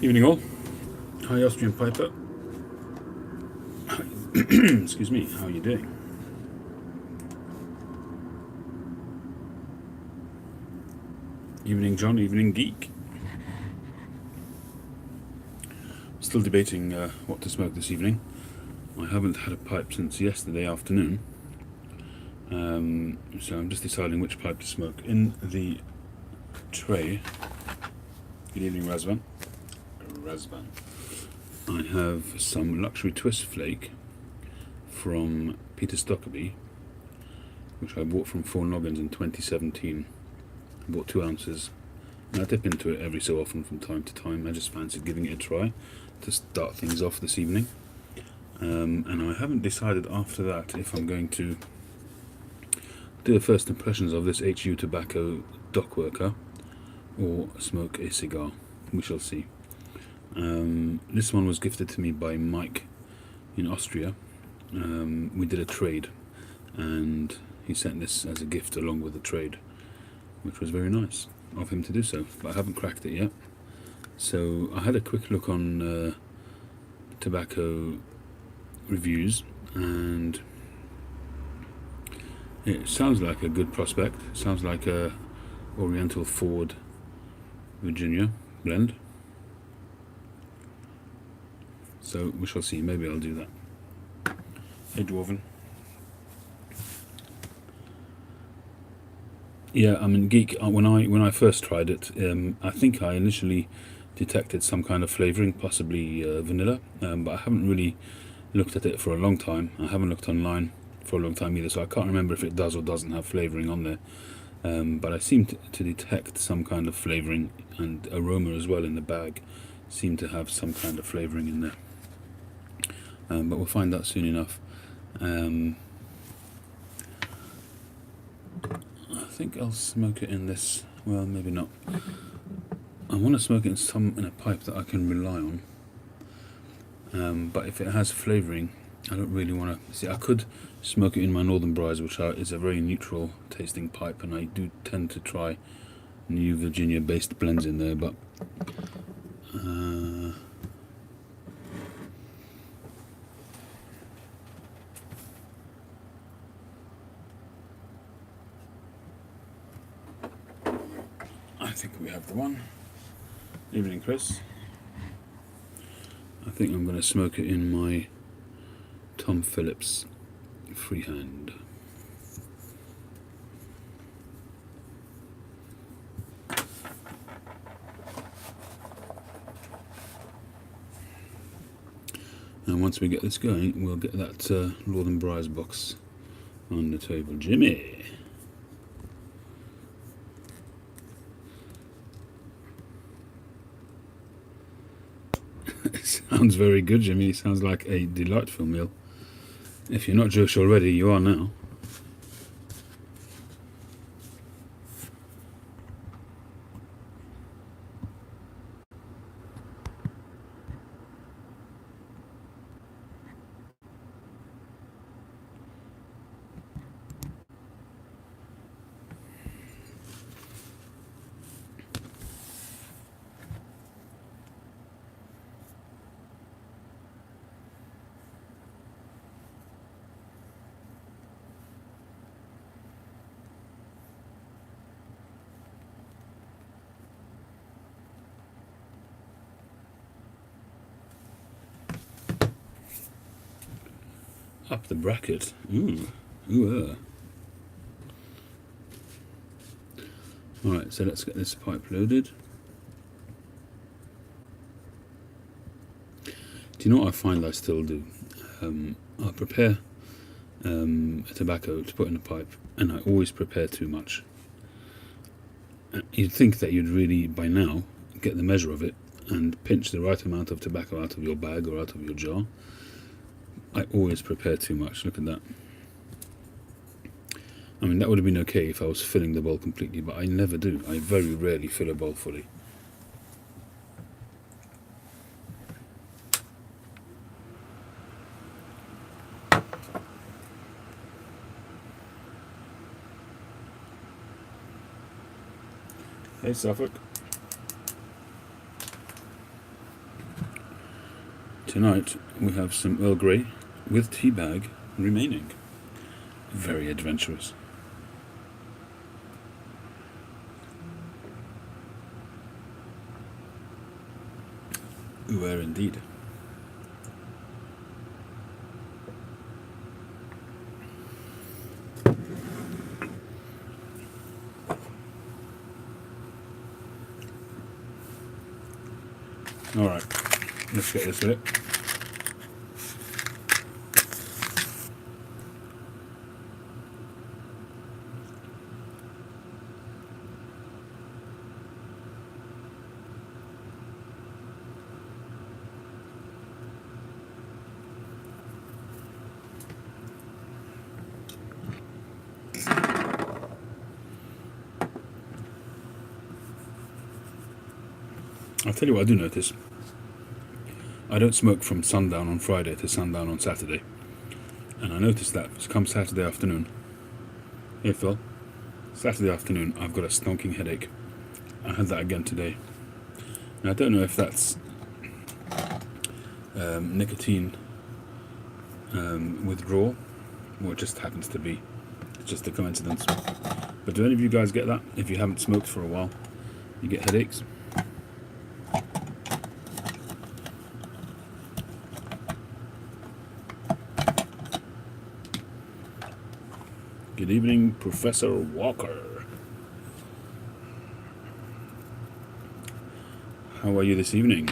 Evening all. Hi Austrian Piper. Excuse me, how are you doing? Evening John, evening Geek. Still debating what to smoke this evening. I haven't had a pipe since yesterday afternoon. So I'm just deciding which pipe to smoke. In the tray, good evening Razvan. I have some luxury twist flake from Peter Stockaby, which I bought from Four Noggins in 2017. I bought 2 ounces, and I dip into it every so often from time to time. I just fancied giving it a try to start things off this evening. And I haven't decided after that if I'm going to do the first impressions of this HU Tobacco Dockworker or smoke a cigar. We shall see. This one was gifted to me by Mike in Austria. We did a trade, and he sent this as a gift along with the trade, which was very nice of him to do so, but I haven't cracked it yet. So I had a quick look on tobacco reviews, and it sounds like a good prospect. It sounds like a Oriental Ford Virginia blend. So we shall see, maybe I'll do that. Hey Dwarven. Yeah, I mean, Geek, when I first tried it, I think I initially detected some kind of flavouring, possibly vanilla, but I haven't really looked at it for a long time. I haven't looked online for a long time either, so I can't remember if it does or doesn't have flavouring on there. But I seem to detect some kind of flavouring and aroma as well in the bag. Seem to have some kind of flavouring in there. But we'll find out soon enough. I think I'll smoke it in this. Well, maybe not. I want to smoke it in a pipe that I can rely on. But if it has flavouring, I don't really want to. See, I could smoke it in my Northern Briars, which is a very neutral tasting pipe, and I do tend to try new Virginia-based blends in there. But I think we have the one. Evening, Chris. I think I'm going to smoke it in my Tom Phillips freehand. And once we get this going, we'll get that Northern Briars box on the table. Jimmy! It sounds very good, Jimmy. It sounds like a delightful meal. If you're not Jewish already, you are now. Up the bracket. Alright, so let's get this pipe loaded. Do you know what I find I still do? I prepare a tobacco to put in a pipe, and I always prepare too much. You'd think that you'd really, by now, get the measure of it and pinch the right amount of tobacco out of your bag or out of your jar. I always prepare too much. Look at that. I mean, that would have been okay if I was filling the bowl completely, but I never do. I very rarely fill a bowl fully. Hey, Suffolk. Tonight we have some Earl Grey with tea bag remaining. Very adventurous. Where indeed. Alright, let's get this with it. I'll tell you what I do notice. I don't smoke from sundown on Friday to sundown on Saturday. And I noticed that come Saturday afternoon, hey Phil, Saturday afternoon I've got a stonking headache. I had that again today. And I don't know if that's nicotine withdrawal, or it just happens to be. It's just a coincidence. But do any of you guys get that? If you haven't smoked for a while, you get headaches? Good evening, Professor Walker. How are you this evening?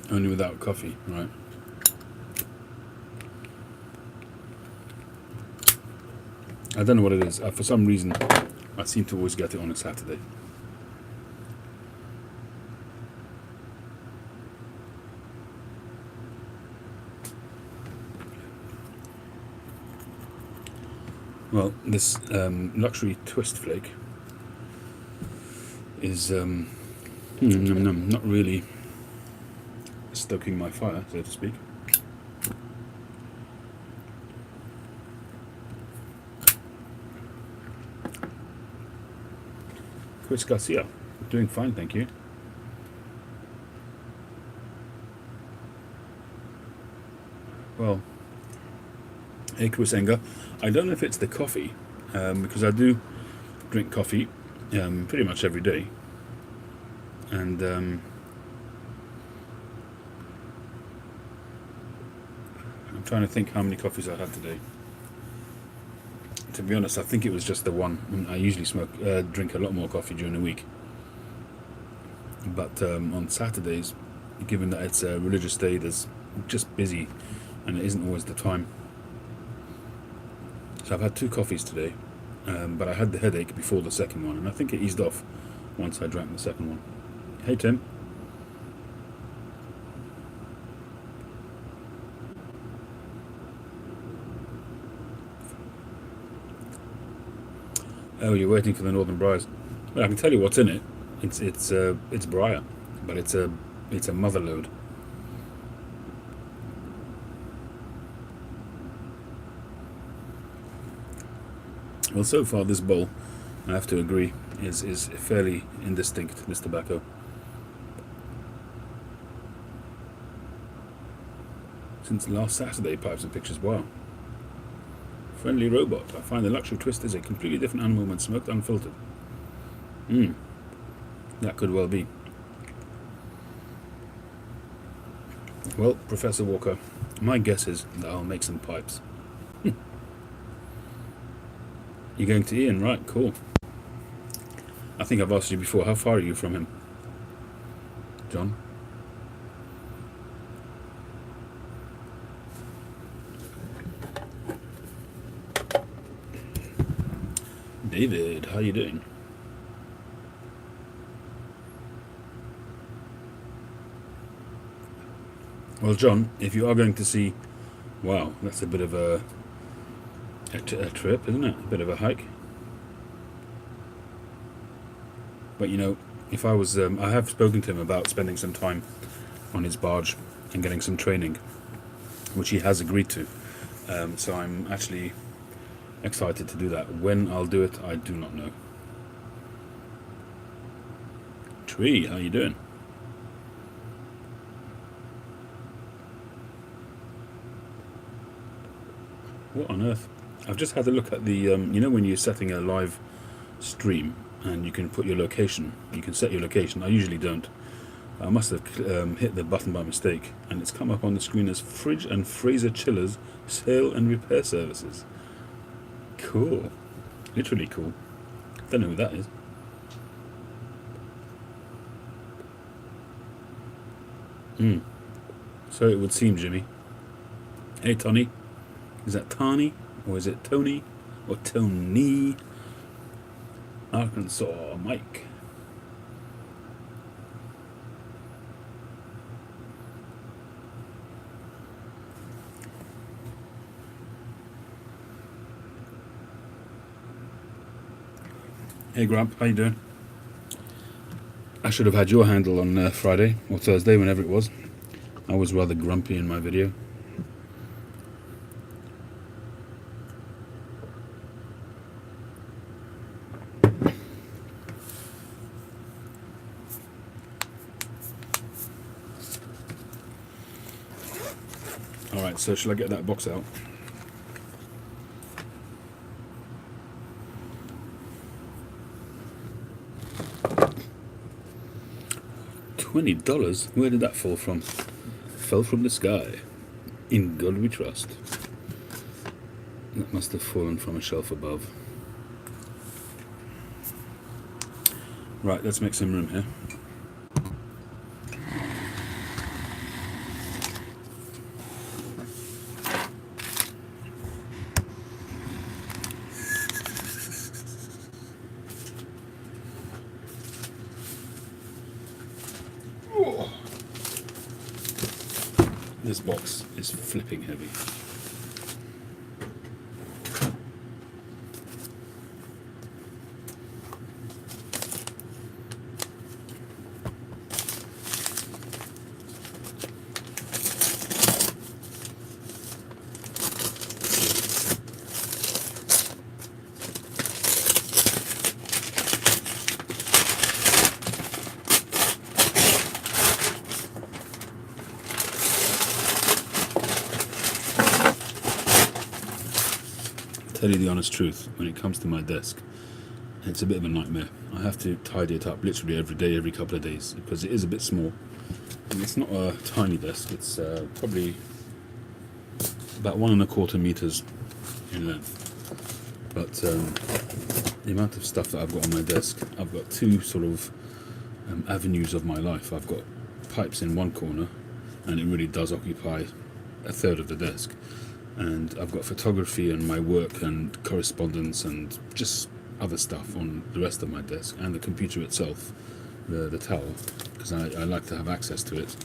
Only without coffee, right? I don't know what it is. For some reason, I seem to always get it on a Saturday. Well, this luxury twist flake is not really stoking my fire, so to speak. Chris Garcia, doing fine, thank you. Well, hey Chris Enger, I don't know if it's the coffee, because I do drink coffee pretty much every day, and I'm trying to think how many coffees I had today. To be honest, I think it was just the one. I usually drink a lot more coffee during the week, but on Saturdays, given that it's a religious day, there's just busy, and it isn't always the time. So I've had 2 coffees today, but I had the headache before the second one, and I think it eased off once I drank the second one. Hey Tim. Oh, you're waiting for the Northern Briars. Well, I can tell you what's in it. It's briar, but it's a mother load. Well, so far this bowl, I have to agree, is fairly indistinct, this tobacco. Since last Saturday, Pipes and Pictures, wow. Friendly robot, I find the luxury twist is a completely different animal when smoked unfiltered. That could well be. Well, Professor Walker, my guess is that I'll make some pipes. You're going to Ian, right? Cool. I think I've asked you before, how far are you from him? John? David, how you doing? Well, John, if you are going to see... Wow, that's a bit of a trip, isn't it? A bit of a hike. But you know, if I was... I have spoken to him about spending some time on his barge and getting some training, which he has agreed to. So I'm actually excited to do that. When I'll do it, I do not know. Tree, how you doing? What on earth? I've just had a look at the, you know when you're setting a live stream and you can put your location, you can set your location. I usually don't. I must have hit the button by mistake, and it's come up on the screen as Fridge and Freezer Chillers Sale and Repair Services. Cool. Literally cool. Don't know who that is. So it would seem, Jimmy. Hey, Tony. Is that Tani? Or is it Tony? Or Tony? Arkansas Mike. Hey Grump, how you doing? I should have had your handle on Friday or Thursday, whenever it was. I was rather grumpy in my video. Alright, so shall I get that box out? $20? Where did that fall from? Fell from the sky. In God we trust. That must have fallen from a shelf above. Right, let's make some room here. This box is flipping heavy. Tell you the honest truth, when it comes to my desk, it's a bit of a nightmare. I have to tidy it up literally every day, every couple of days, because it is a bit small. And it's not a tiny desk, it's probably about 1¼ meters in length. But the amount of stuff that I've got on my desk, I've got two sort of avenues of my life. I've got pipes in one corner, and it really does occupy a third of the desk. And I've got photography and my work and correspondence and just other stuff on the rest of my desk, and the computer itself, the tower, because I like to have access to it.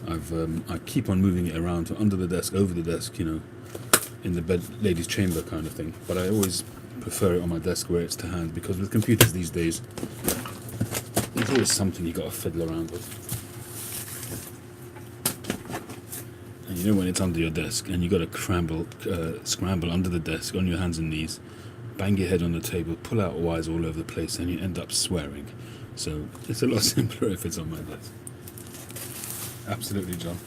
I keep on moving it around under the desk, over the desk, you know, in the bed lady's chamber kind of thing. But I always prefer it on my desk where it's to hand, because with computers these days, there's always something you got to fiddle around with. And you know when it's under your desk and you got to scramble under the desk on your hands and knees, bang your head on the table, pull out wires all over the place, and you end up swearing. So it's a lot simpler if it's on my desk. Absolutely, John.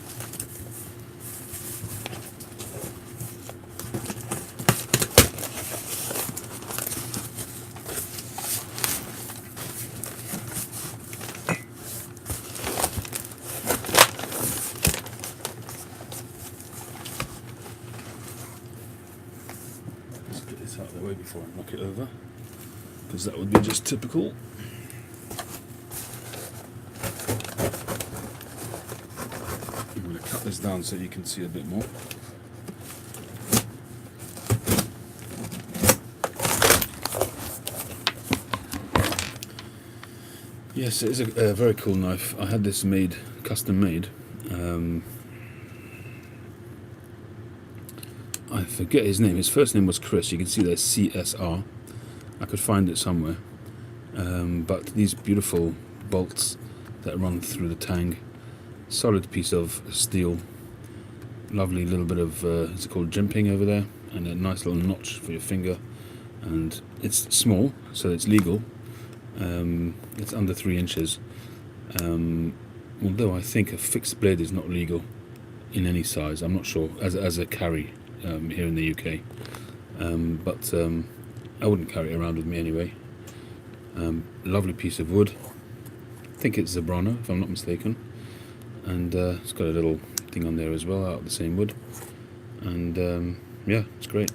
Out of the way before I knock it over, because that would be just typical. I'm going to cut this down so you can see a bit more. Yes, it is a very cool knife. I had this made, custom made. I forget his name. His first name was Chris. You can see there's CSR. I could find it somewhere. But these beautiful bolts that run through the tang. Solid piece of steel. Lovely little bit of, is it called jimping over there? And a nice little notch for your finger. And it's small, so it's legal. It's under 3 inches. Although I think a fixed blade is not legal in any size. I'm not sure as a carry here in the UK, but I wouldn't carry it around with me anyway. Lovely piece of wood. I think it's Zebrano, if I'm not mistaken, and it's got a little thing on there as well, out of the same wood, and yeah, it's great.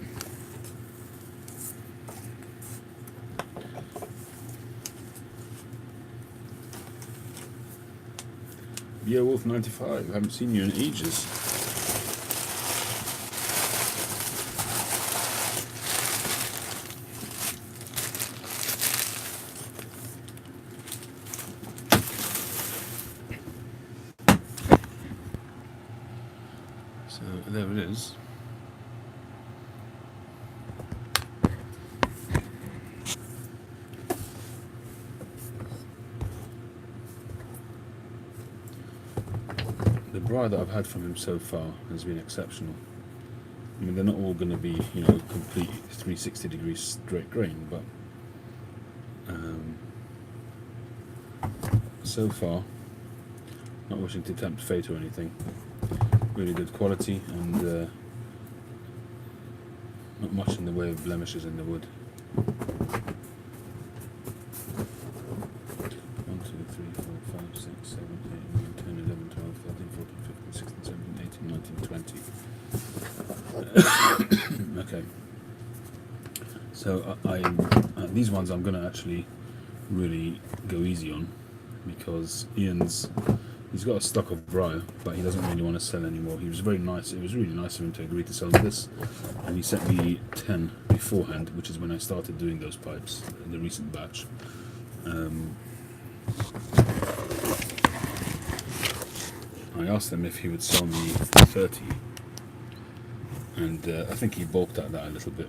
Yeah, Wolf 95. I haven't seen you in ages. So there it is. The briar that I've had from him so far has been exceptional. I mean, they're not all going to be, you know, complete 360 degrees straight grain, but so far, not wishing to tempt fate or anything, really good quality, and not much in the way of blemishes in the wood. 1, 2, 3, 4, 5, 6, 7, 8, 9, 10, 11, 12, 13, 14, 15, 16, 17, 18, 19, 20. Okay. So these ones I'm going to actually really go easy on, because he's got a stock of briar, but he doesn't really want to sell anymore. He was very nice. It was really nice of him to agree to sell this, and he sent me 10 beforehand, which is when I started doing those pipes in the recent batch. I asked him if he would sell me 30, and I think he balked at that a little bit.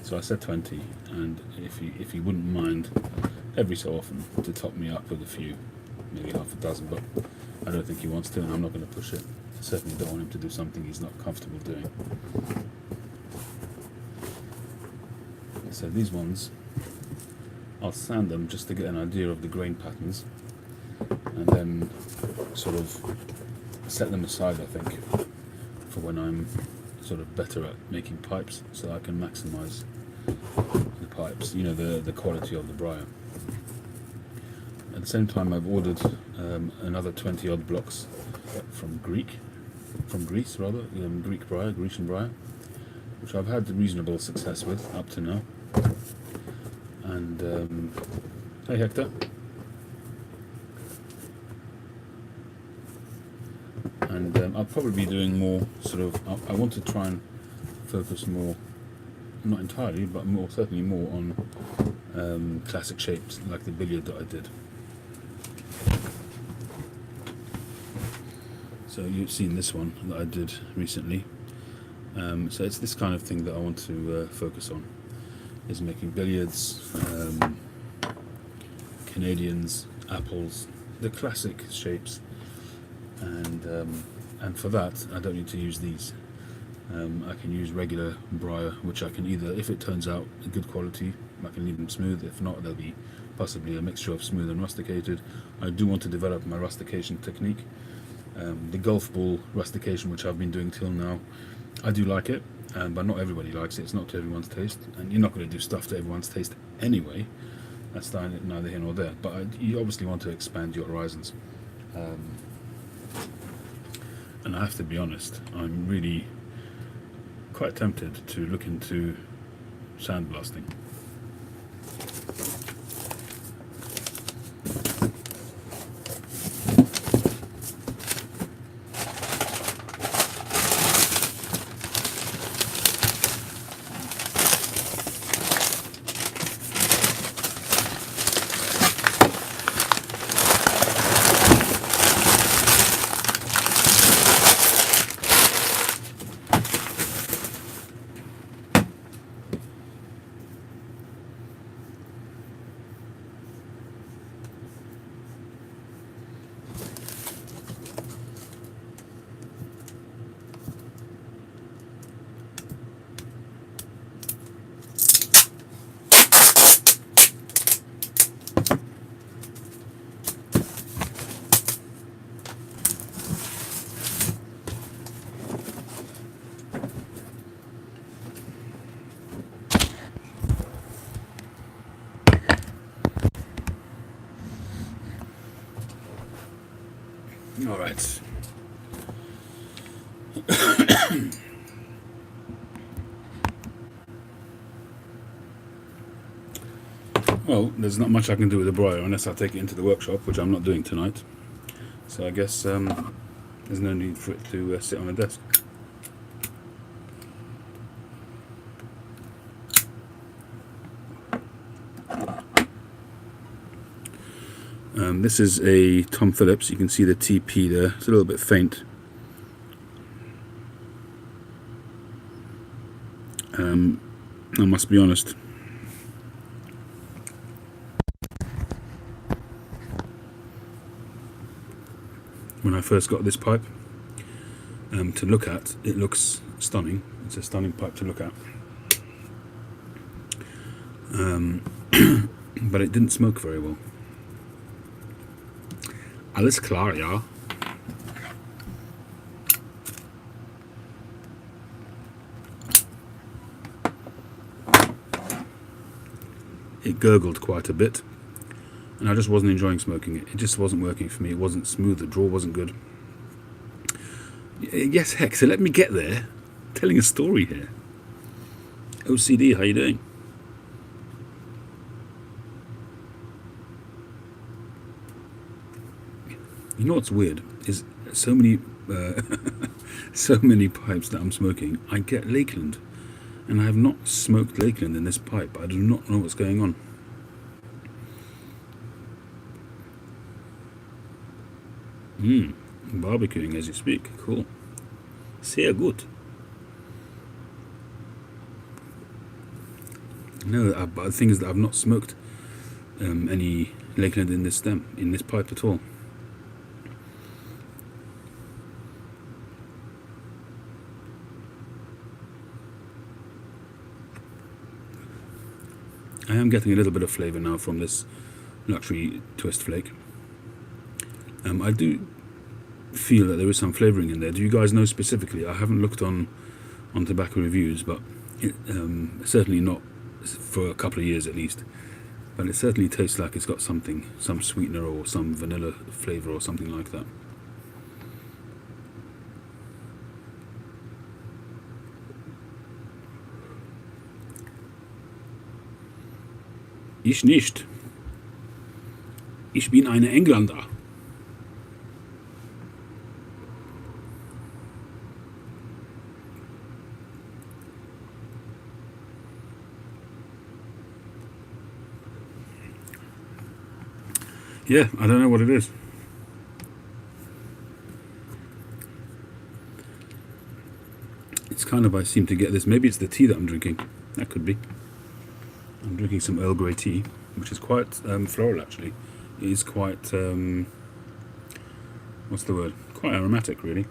So I said 20, and if he wouldn't mind every so often to top me up with a few, maybe half a dozen, but I don't think he wants to, and I'm not going to push it. I certainly don't want him to do something he's not comfortable doing. So these ones, I'll sand them just to get an idea of the grain patterns, and then sort of set them aside, I think, for when I'm sort of better at making pipes, so I can maximise the pipes, you know, the quality of the briar. At the same time, I've ordered another 20 odd blocks from Greece, Greek briar, Grecian briar, which I've had reasonable success with up to now. And hey Hector. And I'll probably be doing more sort of, I want to try and focus more, not entirely, but certainly more on classic shapes like the billiard that I did. So you've seen this one that I did recently. So it's this kind of thing that I want to focus on, is making billiards, Canadians, apples, the classic shapes. And for that, I don't need to use these. I can use regular briar, which I can either, if it turns out good quality, I can leave them smooth. If not, they'll be possibly a mixture of smooth and rusticated. I do want to develop my rustication technique. The golf ball rustication, which I've been doing till now, I do like it, but not everybody likes it. It's not to everyone's taste, and you're not going to do stuff to everyone's taste anyway. That's neither here nor there. But you obviously want to expand your horizons. And I have to be honest, I'm really quite tempted to look into sandblasting. All right. Well, there's not much I can do with the briar unless I take it into the workshop, which I'm not doing tonight. So I guess there's no need for it to sit on a desk. This is a Tom Phillips. You can see the TP there. It's a little bit faint. I must be honest. When I first got this pipe to look at, it looks stunning. It's a stunning pipe to look at. But it didn't smoke very well. Alles klar, ja. It gurgled quite a bit, and I just wasn't enjoying smoking it. It just wasn't working for me. It wasn't smooth. The draw wasn't good. Yes, heck. So let me get there. I'm telling a story here. OCD, how you doing? You know what's weird is so many so many pipes that I'm smoking, I get Lakeland, and I have not smoked Lakeland in this pipe. I do not know what's going on. Barbecuing as you speak. Cool. Sehr gut. No, but the thing is that I've not smoked any Lakeland in this stem, in this pipe at all. I am getting a little bit of flavour now from this luxury twist flake. I do feel that there is some flavouring in there. Do you guys know specifically? I haven't looked on tobacco reviews, but it, certainly not for a couple of years at least. But it certainly tastes like it's got something, some sweetener or some vanilla flavour or something like that. Ich nicht. Ich bin ein Engländer. Yeah, I don't know what it is. It's kind of, I seem to get this. Maybe it's the tea that I'm drinking. That could be. I'm drinking some Earl Grey tea, which is quite floral actually. It is quite, what's the word? Quite aromatic really.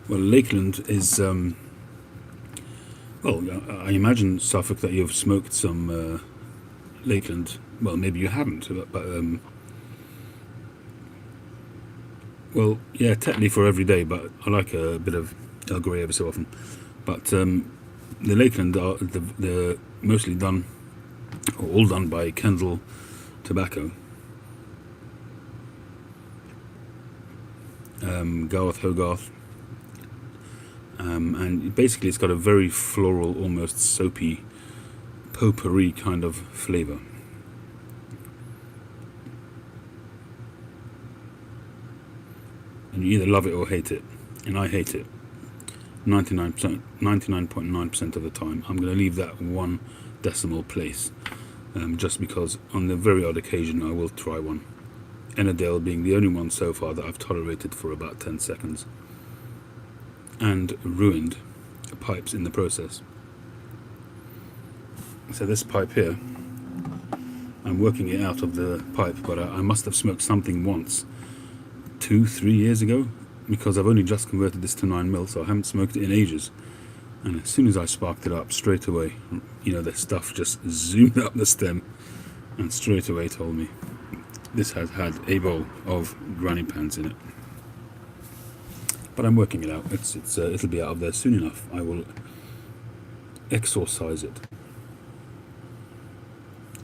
Well, Lakeland is, well, I imagine, Suffolk, that you've smoked some Lakeland. Well, maybe you haven't, but well, yeah, technically for every day, but I like a bit of Earl Grey every so often. But the Lakeland are they're mostly done, or all done by Kendall Tobacco. Garth Hogarth. And basically it's got a very floral, almost soapy, potpourri kind of flavour. And you either love it or hate it, and I hate it. 99.9% of the time. I'm going to leave that one decimal place, just because on the very odd occasion I will try one. Ennerdale being the only one so far that I've tolerated for about 10 seconds. And ruined pipes in the process. So this pipe here, I'm working it out of the pipe, but I must have smoked something once 2-3 years ago, because I've only just converted this to 9mm, so I haven't smoked it in ages. And as soon as I sparked it up, straight away, you know, the stuff just zoomed up the stem and straight away told me this has had a bowl of granny pans in it. But I'm working it out. It'll be out of there soon enough. I will exorcise it.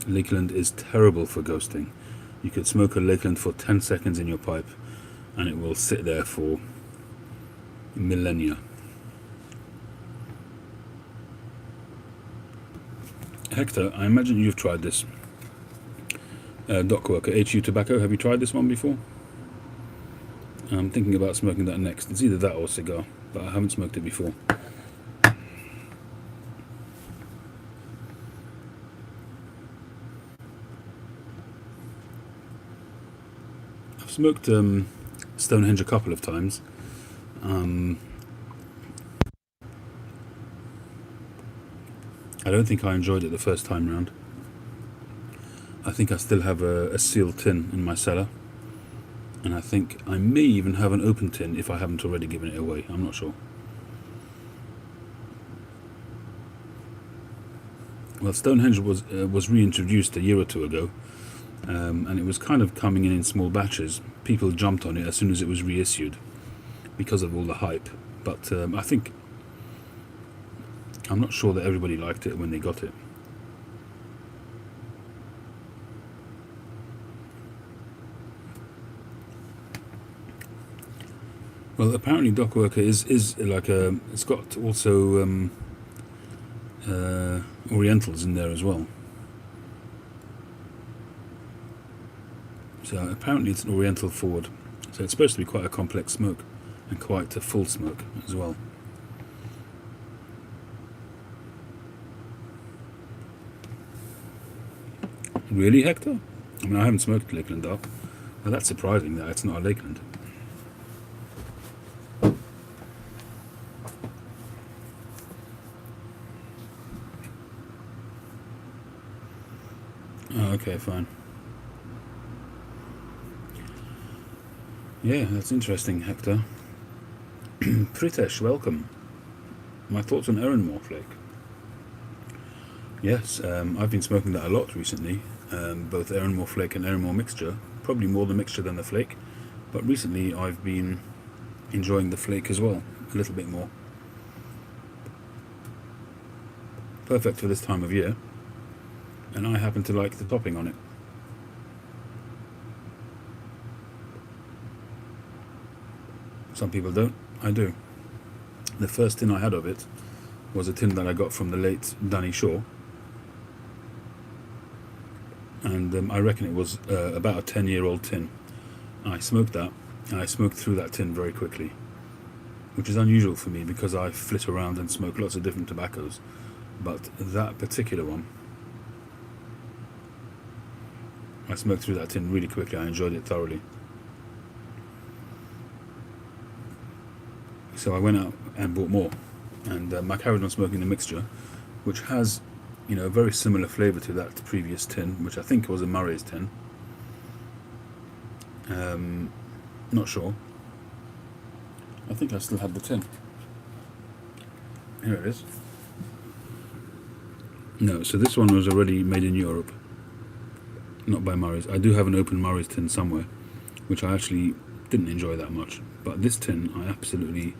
Lakeland is terrible for ghosting. You could smoke a Lakeland for 10 seconds in your pipe and it will sit there for millennia. Hector, I imagine you've tried this. Dockworker HU tobacco, have you tried this one before? I'm thinking about smoking that next. It's either that or cigar, but I haven't smoked it before. I've smoked Stonehenge a couple of times. I don't think I enjoyed it the first time round. I think I still have a sealed tin in my cellar, and I think I may even have an open tin if I haven't already given it away. I'm not sure. Well, Stonehenge was reintroduced a year or two ago, and it was kind of coming in small batches. People jumped on it as soon as it was reissued because of all the hype, but I'm not sure that everybody liked it when they got it. Well, apparently Dockworker is like it's got also Orientals in there as well. So apparently it's an Oriental forward. So it's supposed to be quite a complex smoke and quite a full smoke as well. Really, Hector? I mean, I haven't smoked Lakeland Dark. Well, that's surprising that it's not a Lakeland. Oh, okay, fine. Yeah, that's interesting, Hector. Pritesh, welcome. My thoughts on Erenmore Flake. Yes, I've been smoking that a lot recently, both Erenmore Flake and Erenmore Mixture, probably more the mixture than the flake, but recently I've been enjoying the flake as well, a little bit more. Perfect for this time of year, and I happen to like the topping on it. Some people don't, I do. The first tin I had of it was a tin that I got from the late Danny Shaw, and I reckon it was about a 10-year-old tin. I smoked that, and I smoked through that tin very quickly, which is unusual for me because I flit around and smoke lots of different tobaccos, but that particular one, I smoked through that tin really quickly. I enjoyed it thoroughly. So I went out and bought more, and I carried on smoking the mixture, which has, a very similar flavour to that previous tin, which I think was a Murray's tin. Not sure. I think I still have the tin. Here it is. No, so this one was already made in Europe, not by Murray's. I do have an open Murray's tin somewhere, which I actually didn't enjoy that much. But this tin I absolutely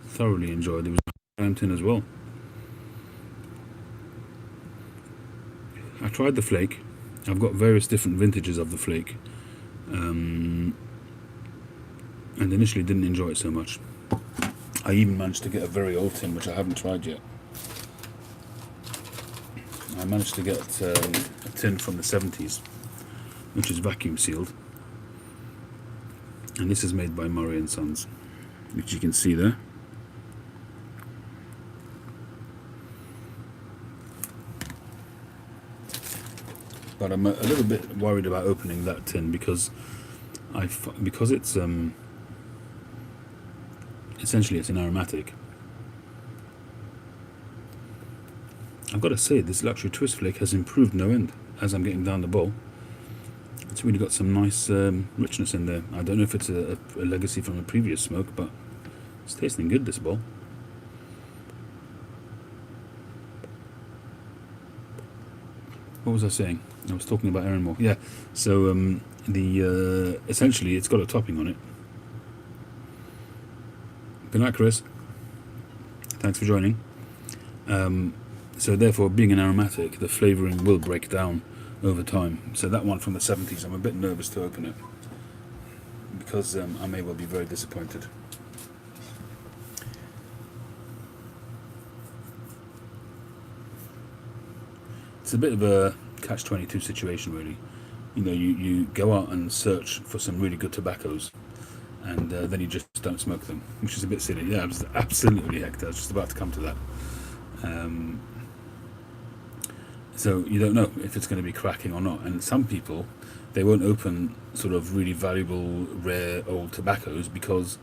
thoroughly enjoyed. There was a tin as well. I tried the flake. I've got various different vintages of the flake, and initially didn't enjoy it so much. I even managed to get a very old tin, which I haven't tried yet. I managed to get a tin from the 70s, which is vacuum sealed, and this is made by Murray and Sons, which you can see there. But I'm a little bit worried about opening that tin because it's essentially it's an aromatic. I've got to say, this luxury twist flake has improved no end as I'm getting down the bowl. It's really got some nice richness in there. I don't know if it's a legacy from a previous smoke, but it's tasting good, this bowl. what was I saying? I was talking about Aaron Moore. Yeah. So the essentially it's got a topping on it. Good night, Chris. Thanks for joining. So therefore, being an aromatic, the flavouring will break down over time. So that one from the 70s, I'm a bit nervous to open it because I may well be very disappointed. It's a bit of a catch-22 situation, really. You know, you go out and search for some really good tobaccos, and then you just don't smoke them, which is a bit silly. Yeah, absolutely, Hector. I was just about to come to that. So you don't know if it's going to be cracking or not. And some people, they won't open sort of really valuable, rare old tobaccos because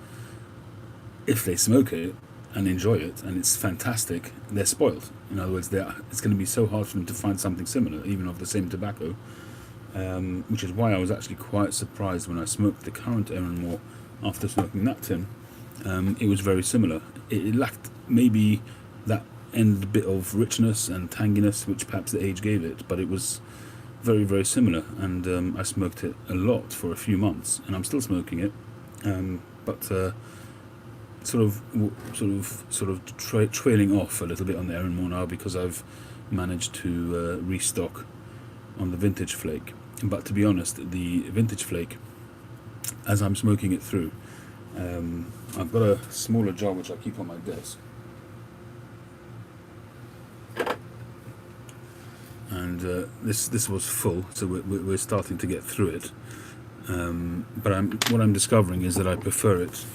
if they smoke it and enjoy it and it's fantastic, they're spoiled. In other words, it's going to be so hard for them to find something similar, even of the same tobacco. Which is why I was actually quite surprised when I smoked the current Aaron Moore after smoking that tin. It was very similar. It lacked maybe that end bit of richness and tanginess which perhaps the age gave it, but it was very, very similar. And I smoked it a lot for a few months, and I'm still smoking it. But trailing off a little bit on the Aaron Moore now because I've managed to restock on the vintage flake. But to be honest, the vintage flake, as I'm smoking it through, I've got a smaller jar which I keep on my desk, and this was full, so we're starting to get through it. But what I'm discovering is that I prefer it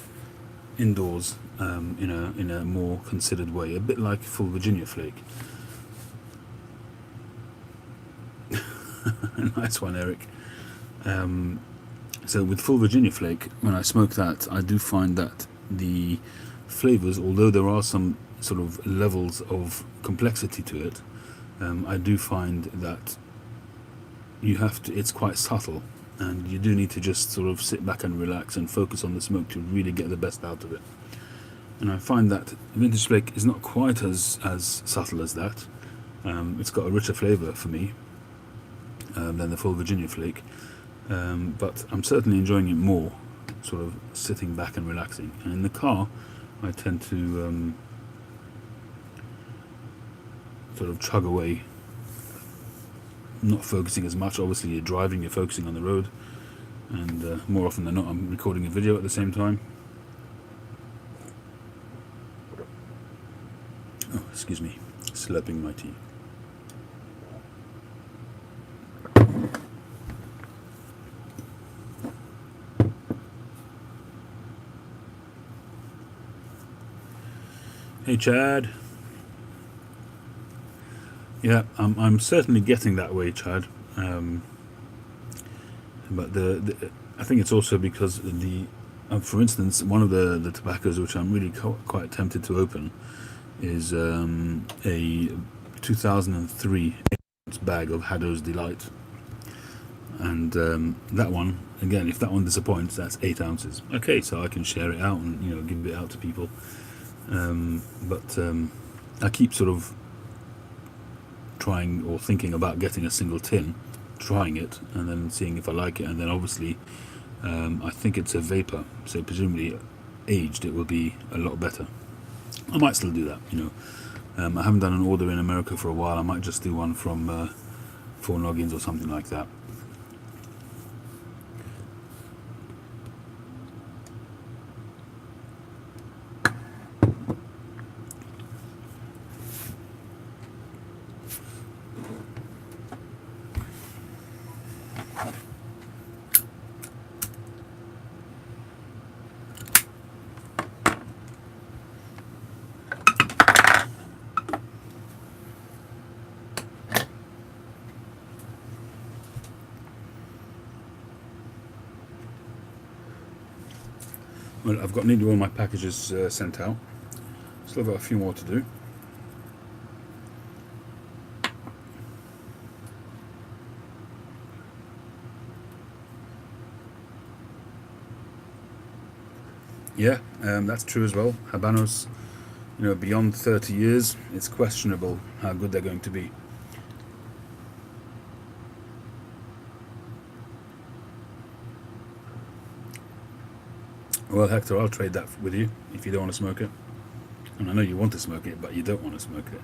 indoors in a more considered way, a bit like full Virginia flake. Nice one, Eric. So with full Virginia flake, when I smoke that, I do find that the flavours, although there are some sort of levels of complexity to it, I do find that it's quite subtle, and you do need to just sort of sit back and relax and focus on the smoke to really get the best out of it. And I find that vintage flake is not quite as subtle as that. It's got a richer flavour for me than the full Virginia flake, but I'm certainly enjoying it more, sort of sitting back and relaxing. And in the car, I tend to sort of chug away, not focusing as much. Obviously, you're driving, you're focusing on the road, and more often than not, I'm recording a video at the same time. Oh, excuse me, slurping my tea. Hey Chad. Yeah, I'm certainly getting that way, Chad. But I think it's also because for instance, one of the tobaccos which I'm really quite tempted to open is a 2003 bag of Haddo's Delight, and that one, again, if that one disappoints, that's 8 ounces. Okay, so I can share it out and give it out to people. But I keep sort of trying or thinking about getting a single tin, trying it, and then seeing if I like it. And then obviously, I think it's a vapor, so presumably aged it will be a lot better. I might still do that. I haven't done an order in America for a while. I might just do one from Four Noggins or something like that. Well, I've got nearly all my packages sent out. Still got a few more to do. Yeah, that's true as well. Habanos, beyond 30 years, it's questionable how good they're going to be. Well, Hector, I'll trade that with you if you don't want to smoke it. And I know you want to smoke it, but you don't want to smoke it.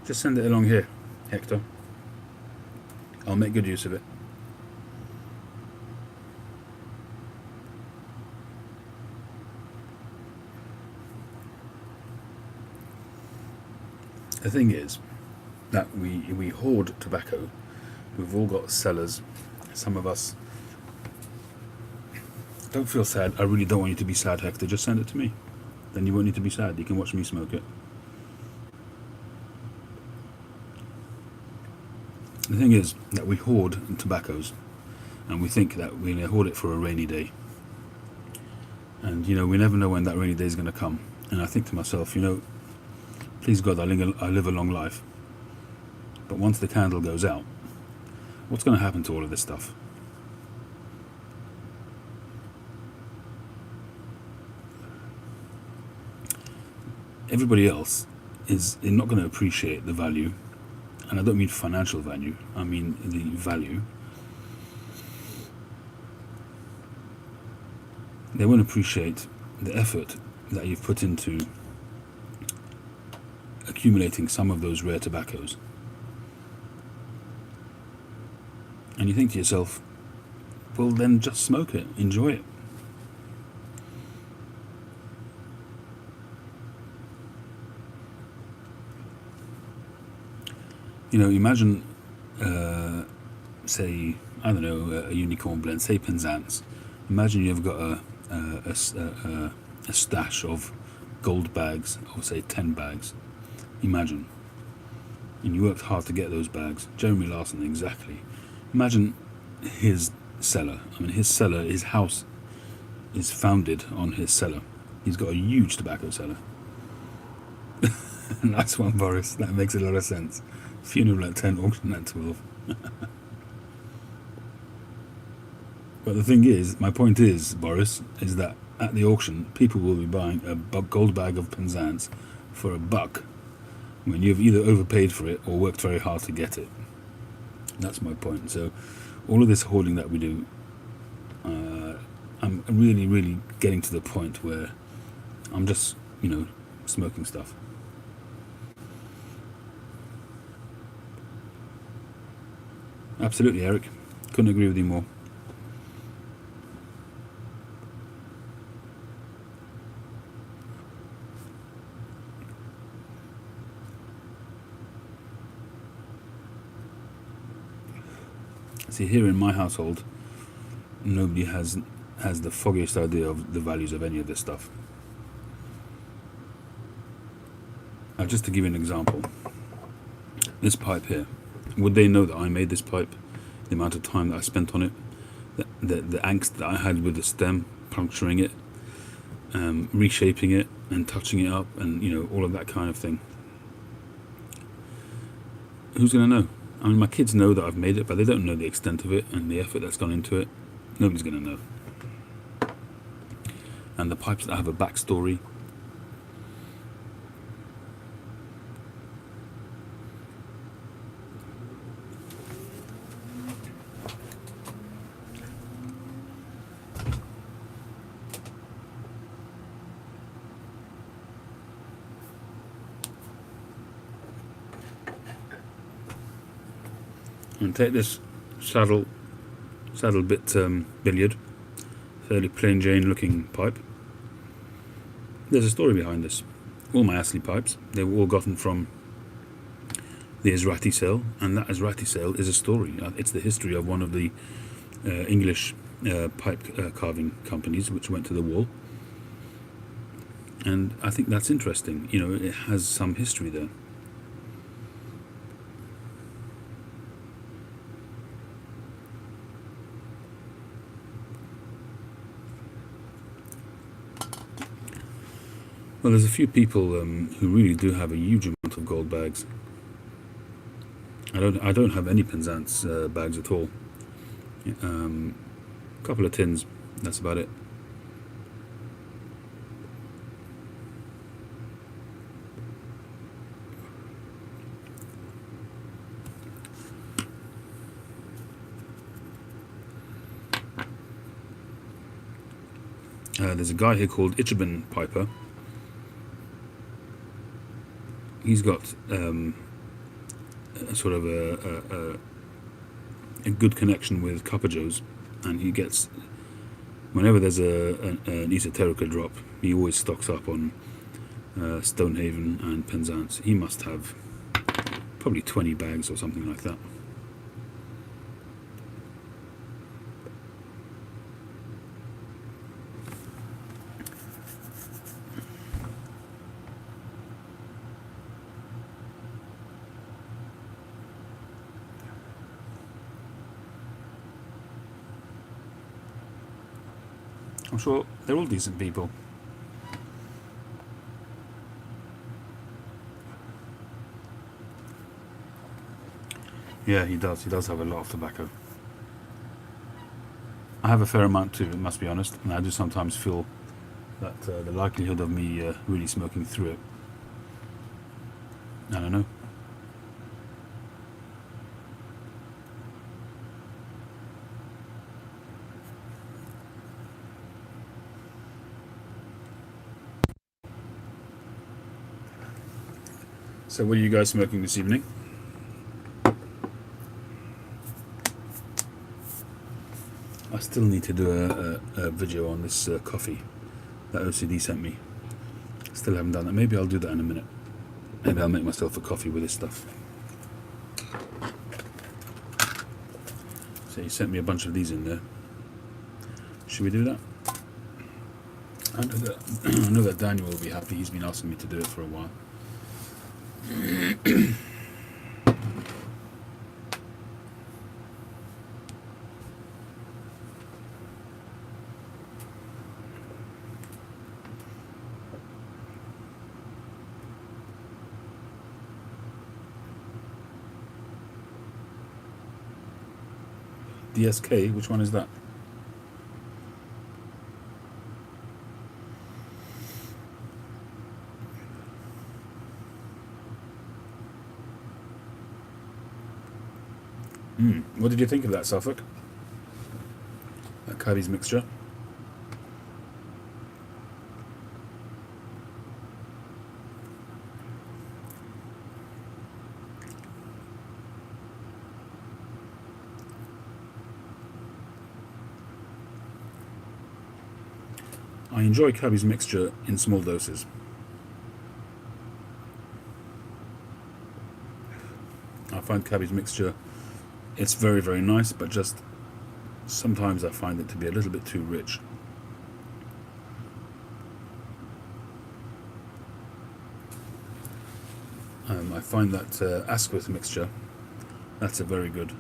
Just send it along here, Hector. I'll make good use of it. The thing is that we hoard tobacco. We've all got cellars. Some of us don't feel sad. I really don't want you to be sad, Hector. Just send it to me. Then you won't need to be sad. You can watch me smoke it. The thing is that we hoard tobaccos, and we think that we're going to hoard it for a rainy day. And, we never know when that rainy day is going to come. And I think to myself, please God, I live a long life. But once the candle goes out, what's going to happen to all of this stuff? Everybody else is not going to appreciate the value, and I don't mean financial value, I mean the value. They won't appreciate the effort that you've put into accumulating some of those rare tobaccos. And you think to yourself, well, then just smoke it, enjoy it. Imagine, say, I don't know, a unicorn blend, say Penzance. Imagine you've got a stash of gold bags, or say 10 bags. Imagine. And you worked hard to get those bags. Jeremy Larson, exactly. Imagine his cellar. His house is founded on his cellar. He's got a huge tobacco cellar. Nice one, Boris. That makes a lot of sense. Funeral at 10, auction at 12. But the thing is, my point is, Boris, is that at the auction, people will be buying a gold bag of Penzance for $1 when you've either overpaid for it or worked very hard to get it. That's my point. So all of this hoarding that we do, I'm really, really getting to the point where I'm just, smoking stuff. Absolutely, Eric. Couldn't agree with you more. See, here in my household, nobody has the foggiest idea of the values of any of this stuff. Now, just to give you an example, this pipe here, would they know that I made this pipe? The amount of time that I spent on it, the angst that I had with the stem, puncturing it, reshaping it, and touching it up, and all of that kind of thing. Who's going to know? I mean, my kids know that I've made it, but they don't know the extent of it and the effort that's gone into it. Nobody's going to know. And the pipes that have a backstory. And take this saddle bit billiard, fairly plain Jane looking pipe. There's a story behind this. All my Astley pipes, they were all gotten from the Israti sale, and that Israti sale is a story. It's the history of one of the English pipe carving companies which went to the wall. And I think that's interesting. It has some history there. Well, there's a few people who really do have a huge amount of gold bags. I don't have any Penzance bags at all. A couple of tins, that's about it. There's a guy here called Ichiban Piper. He's got a sort of a good connection with Copper Joe's, and he gets, whenever there's an esoterica drop, he always stocks up on Stonehaven and Penzance. He must have probably 20 bags or something like that. I'm sure they're all decent people. Yeah, he does. He does have a lot of tobacco. I have a fair amount too, I must be honest, and I do sometimes feel that the likelihood of me really smoking through it, I don't know. So what are you guys smoking this evening? I still need to do a video on this coffee that OCD sent me. Still haven't done that. Maybe I'll do that in a minute. Maybe I'll make myself a coffee with this stuff. So he sent me a bunch of these in there. Should we do that? I know that Daniel will be happy. He's been asking me to do it for a while. DSK, which one is that? What did you think of that, Suffolk? That Cubby's mixture? I enjoy Cubby's mixture in small doses. I find Cubby's mixture, it's very, very nice, but just sometimes I find it to be a little bit too rich. I find that Asquith mixture, that's a very good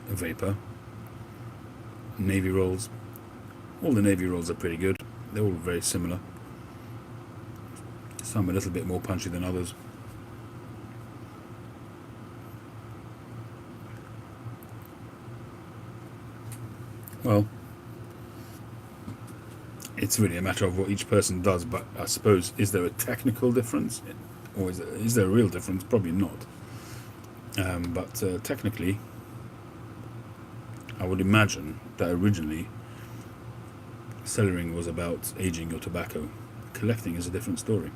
vapor. Navy rolls, all the Navy rolls are pretty good. They're all very similar. Some a little bit more punchy than others. Well, it's really a matter of what each person does, but I suppose, is there a technical difference? Or is there a real difference? Probably not. But technically, I would imagine that originally cellaring was about aging your tobacco. Collecting is a different story.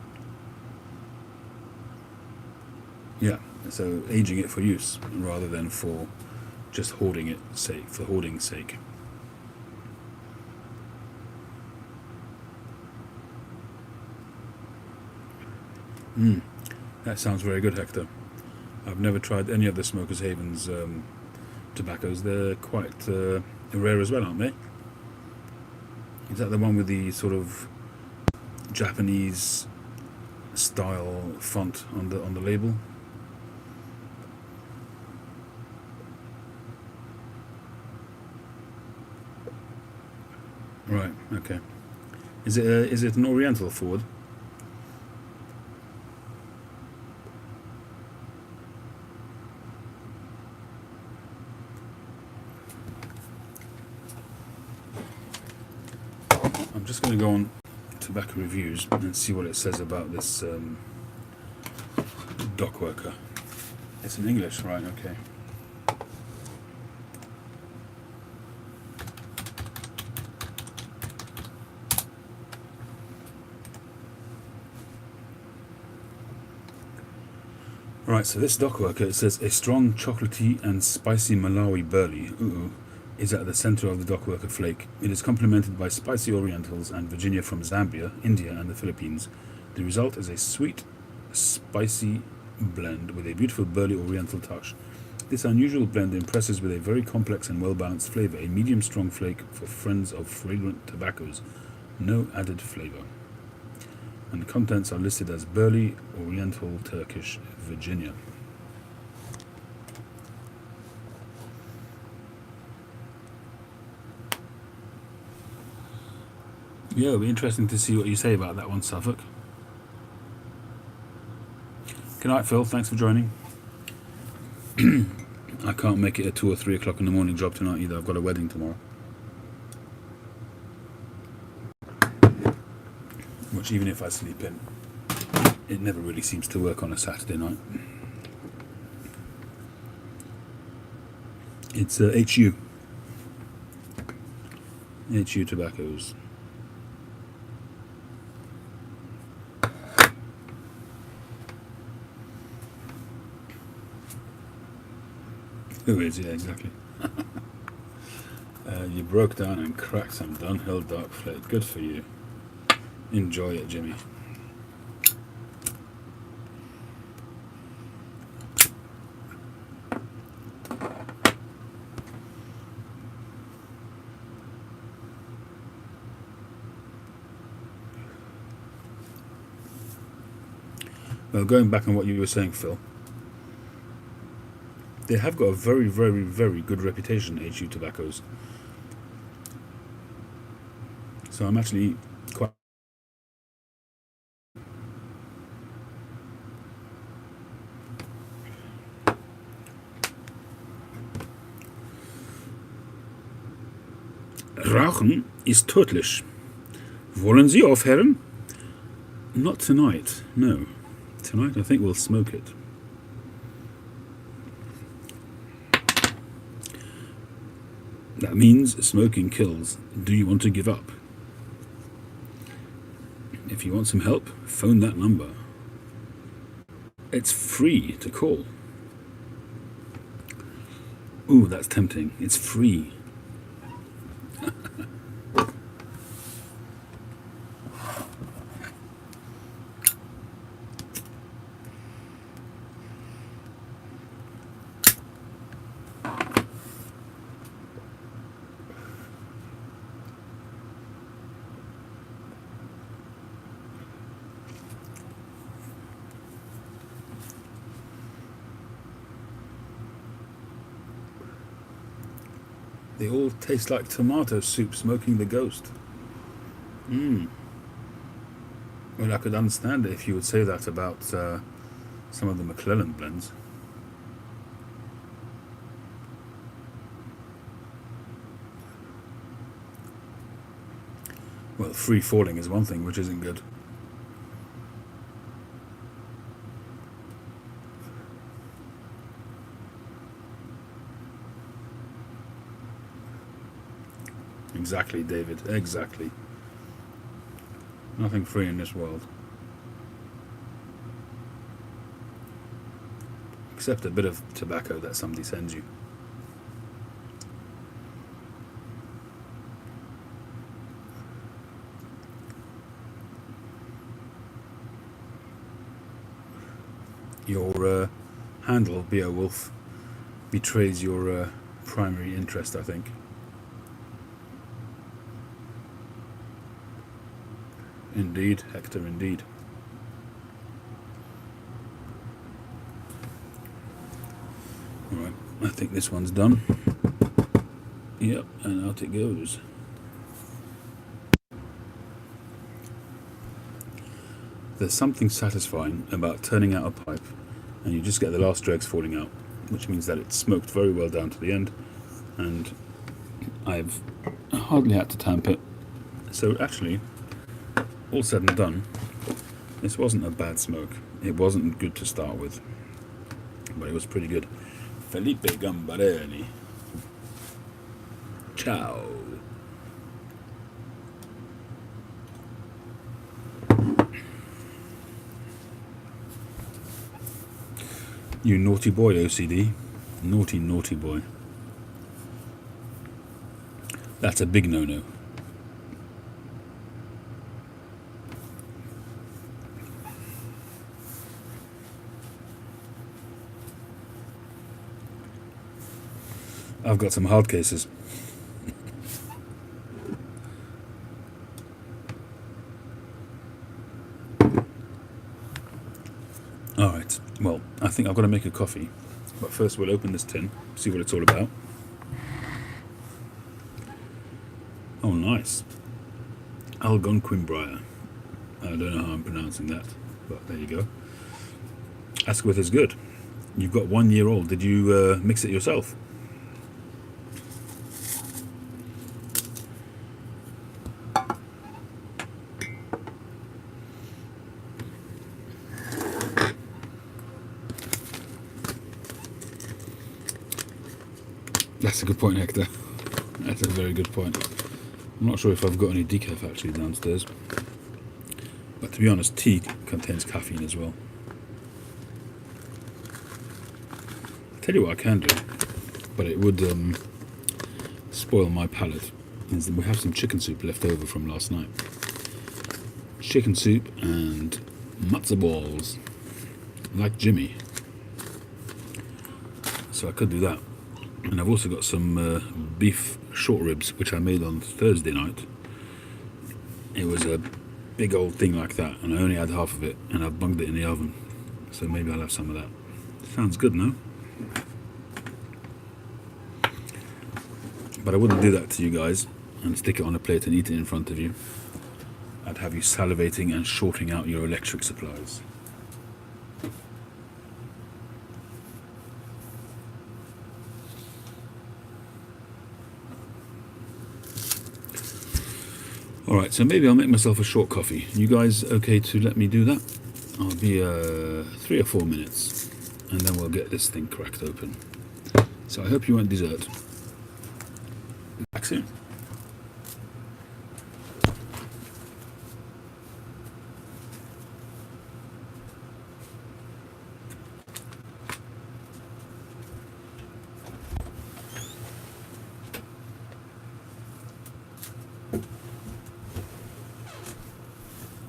Yeah, so aging it for use rather than for just hoarding it, for hoarding's sake. That sounds very good, Hector. I've never tried any of the Smokers Haven's tobaccos. They're quite rare as well, aren't they? Is that the one with the sort of Japanese style font on the label? Right. Okay. Is it an Oriental Ford? I'm just going to go on tobacco reviews and see what it says about this Dockworker. It's in English, right? Okay. Right, so this Dockworker, it says a strong chocolatey and spicy Malawi burley is at the center of the Dockworker flake. It is complemented by spicy Orientals and Virginia from Zambia, India, and the Philippines. The result is a sweet, spicy blend with a beautiful burley Oriental touch. This unusual blend impresses with a very complex and well-balanced flavor, a medium-strong flake for friends of fragrant tobaccos. No added flavor. And the contents are listed as burley, Oriental, Turkish, Virginia. Yeah, it'll be interesting to see what you say about that one, Suffolk. Good night, Phil. Thanks for joining. I can't make it a 2 or 3 o'clock in the morning job tonight either. I've got a wedding tomorrow. Which, even if I sleep in, it never really seems to work on a Saturday night. It's HU. HU Tobaccos. Who is? Yeah, exactly. You broke down and cracked some Dunhill Dark Flake. Good for you. Enjoy it, Jimmy. Well, going back on what you were saying, Phil, they have got a very, very, very good reputation, HU Tobaccos. So I'm actually quite... Rauchen ist tödlich. Wollen Sie aufhören? Not tonight, no. Tonight I think we'll smoke it. That means smoking kills. Do you want to give up? If you want some help, phone that number. It's free to call. Ooh, that's tempting. It's free. They all taste like tomato soup smoking the ghost. Well, I could understand it if you would say that about some of the McClellan blends. Well, free falling is one thing, which isn't good. Exactly, David, exactly. Nothing free in this world. Except a bit of tobacco that somebody sends you. Your handle, Beowulf, betrays your primary interest, I think. Indeed, Hector, indeed. Alright, I think this one's done. Yep, and out it goes. There's something satisfying about turning out a pipe and you just get the last dregs falling out, which means that it's smoked very well down to the end, and I've hardly had to tamp it. So actually, all said and done, this wasn't a bad smoke. It wasn't good to start with, but it was pretty good. Felipe Gambarelli. Ciao. You naughty boy, OCD. Naughty, naughty boy. That's a big no-no. I've got some hard cases. Alright, well, I think I've got to make a coffee. But first we'll open this tin, see what it's all about. Oh, nice. Algonquin-Briar. I don't know how I'm pronouncing that, but there you go. Asquith is good. You've got 1 year old. Did you mix it yourself? That's a good point, Hector. That's a very good point. I'm not sure if I've got any decaf actually downstairs. But to be honest, tea contains caffeine as well. Tell you what I can do, but it would spoil my palate. Is that we have some chicken soup left over from last night. Chicken soup and matzo balls, like Jimmy. So I could do that. And I've also got some beef short ribs, which I made on Thursday night. It was a big old thing like that, and I only had half of it, and I've bunged it in the oven. So maybe I'll have some of that. Sounds good, no? But I wouldn't do that to you guys and stick it on a plate and eat it in front of you. I'd have you salivating and shorting out your electric supplies. Alright, so maybe I'll make myself a short coffee. You guys okay to let me do that? I'll be 3 or 4 minutes, and then we'll get this thing cracked open. So I hope you want dessert. Back soon.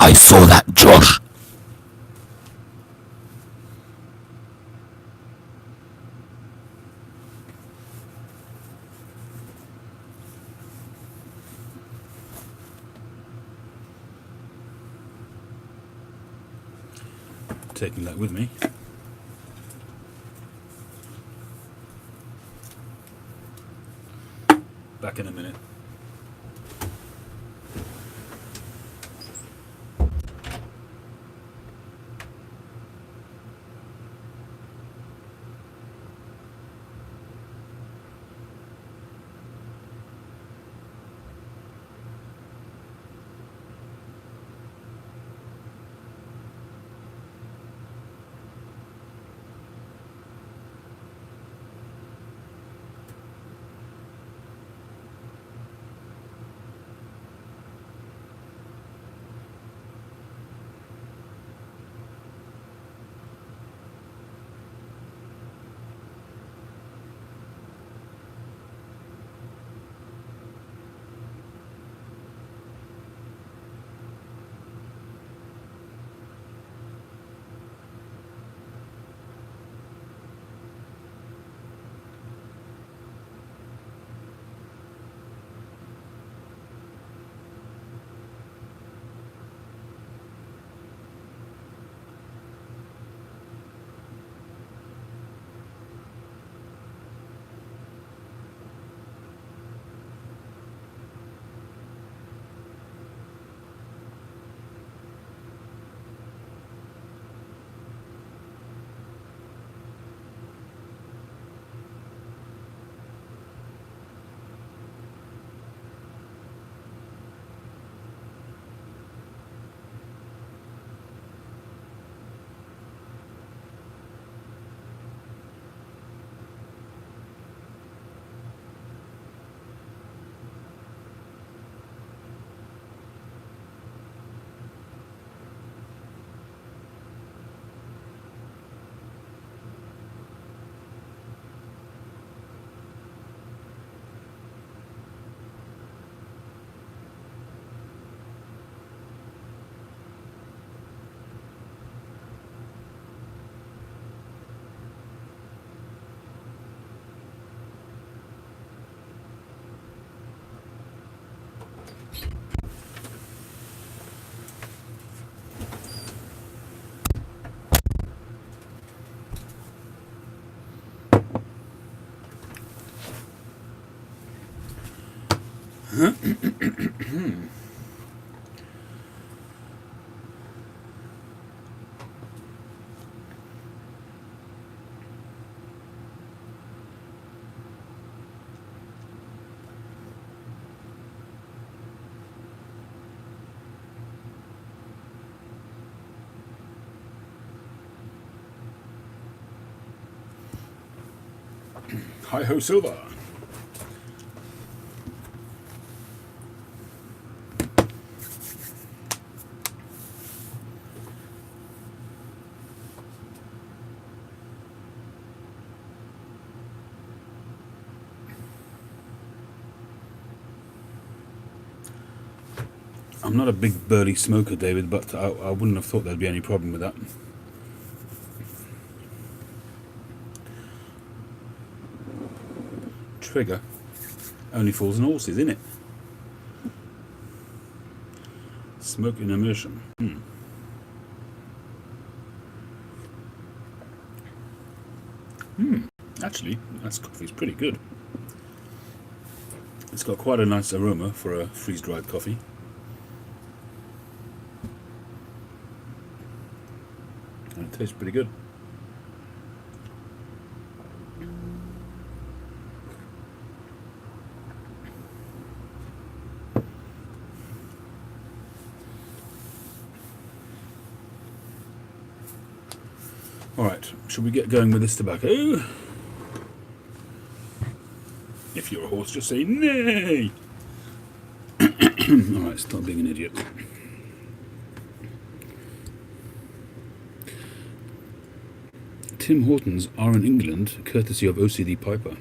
I saw that, Josh. Taking that with me. Back in a minute. Hi ho, Silver. I'm not a big burly smoker, David, but I wouldn't have thought there'd be any problem with that. Trigger only falls on horses, innit? Smoke in immersion. Actually, that coffee's pretty good. It's got quite a nice aroma for a freeze-dried coffee. And it tastes pretty good. Alright, should we get going with this tobacco? If you're a horse, just say nay! Alright, stop being an idiot. Tim Hortons are in England, courtesy of OCD Piper.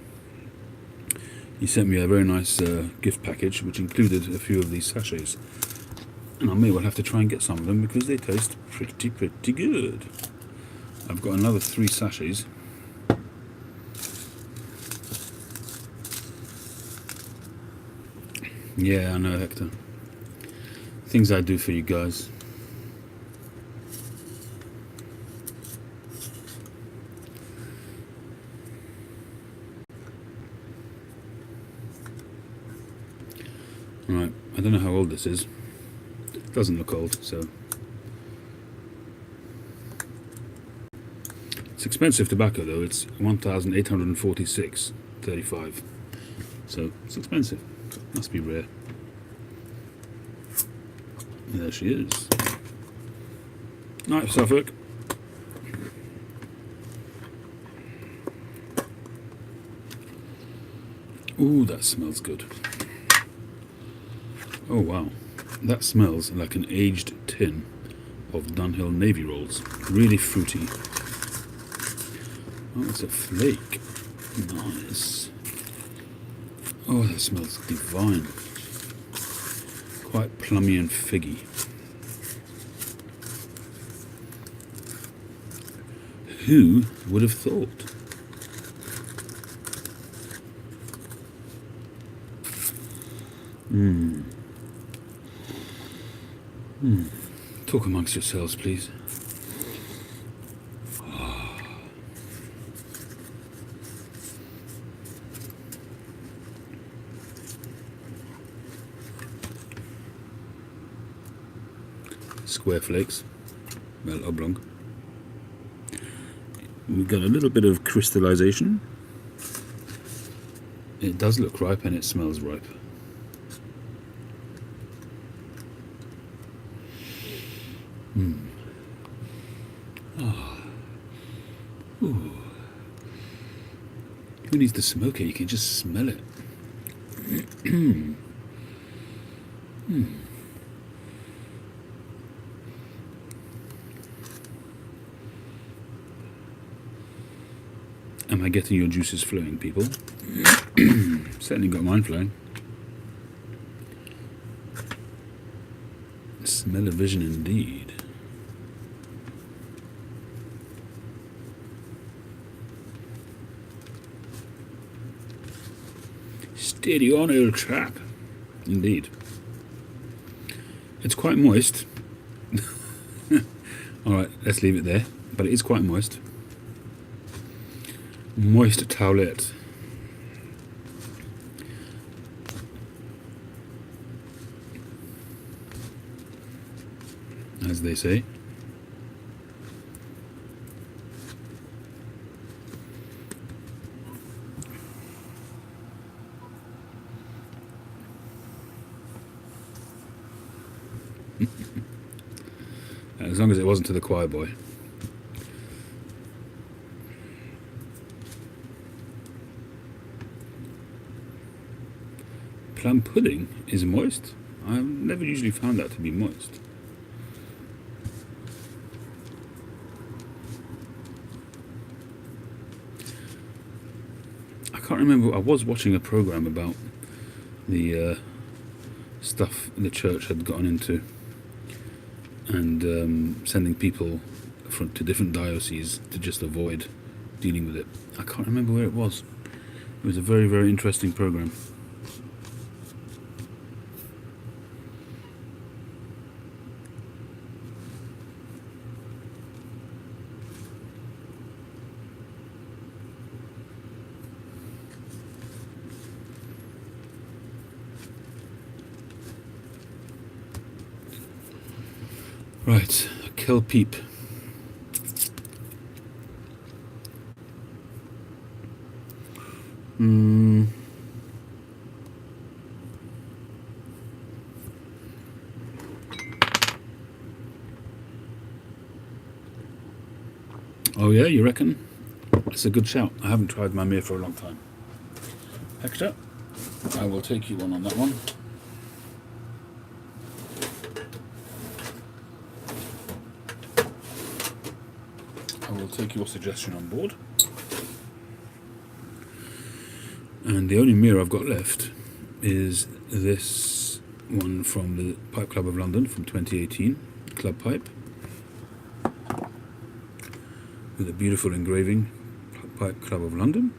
He sent me a very nice gift package, which included a few of these sachets. And I may well have to try and get some of them because they taste pretty good. I've got another 3 sachets. Yeah, I know, Hector. Things I do for you guys. Right, I don't know how old this is. It doesn't look old, so... It's expensive tobacco though, it's 1,846.35. So it's expensive. Must be rare. There she is. Night, Suffolk. Ooh, that smells good. Oh wow, that smells like an aged tin of Dunhill Navy rolls. Really fruity. Oh, it's a flake. Nice. Oh, that smells divine. Quite plummy and figgy. Who would have thought? Talk amongst yourselves, please. Square flakes, well, oblong. We've got a little bit of crystallization. It does look ripe and it smells ripe. Who needs to smoke it? You can just smell it. Am I getting your juices flowing, people? Certainly got mine flowing. Smell-o-vision indeed. Steady on, old chap. Indeed. It's quite moist. Alright, let's leave it there. But it is quite moist. Moist towelette. as they say. As long as it wasn't to the choir boy. Plum pudding is moist? I've never usually found that to be moist. I can't remember, I was watching a program about the stuff the church had gotten into, and sending people to different dioceses to just avoid dealing with it. I can't remember where it was. It was a very, very interesting program. Right, Kel Peep. Oh yeah, you reckon? That's a good shout. I haven't tried my Meer for a long time. Hector, I will take you on that one. I will take your suggestion on board. And the only Meer I've got left is this one from the Pipe Club of London from 2018, Club Pipe, with a beautiful engraving, Pipe Club of London.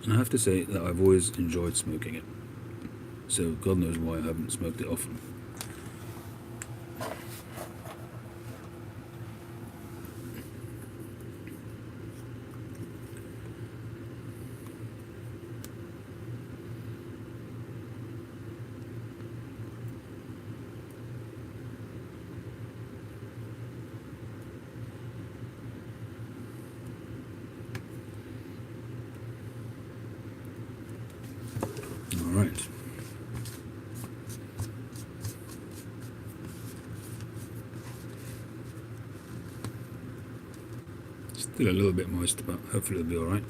And I have to say that I've always enjoyed smoking it, so God knows why I haven't smoked it often. Alright. Still a little bit moist, but hopefully it'll be alright.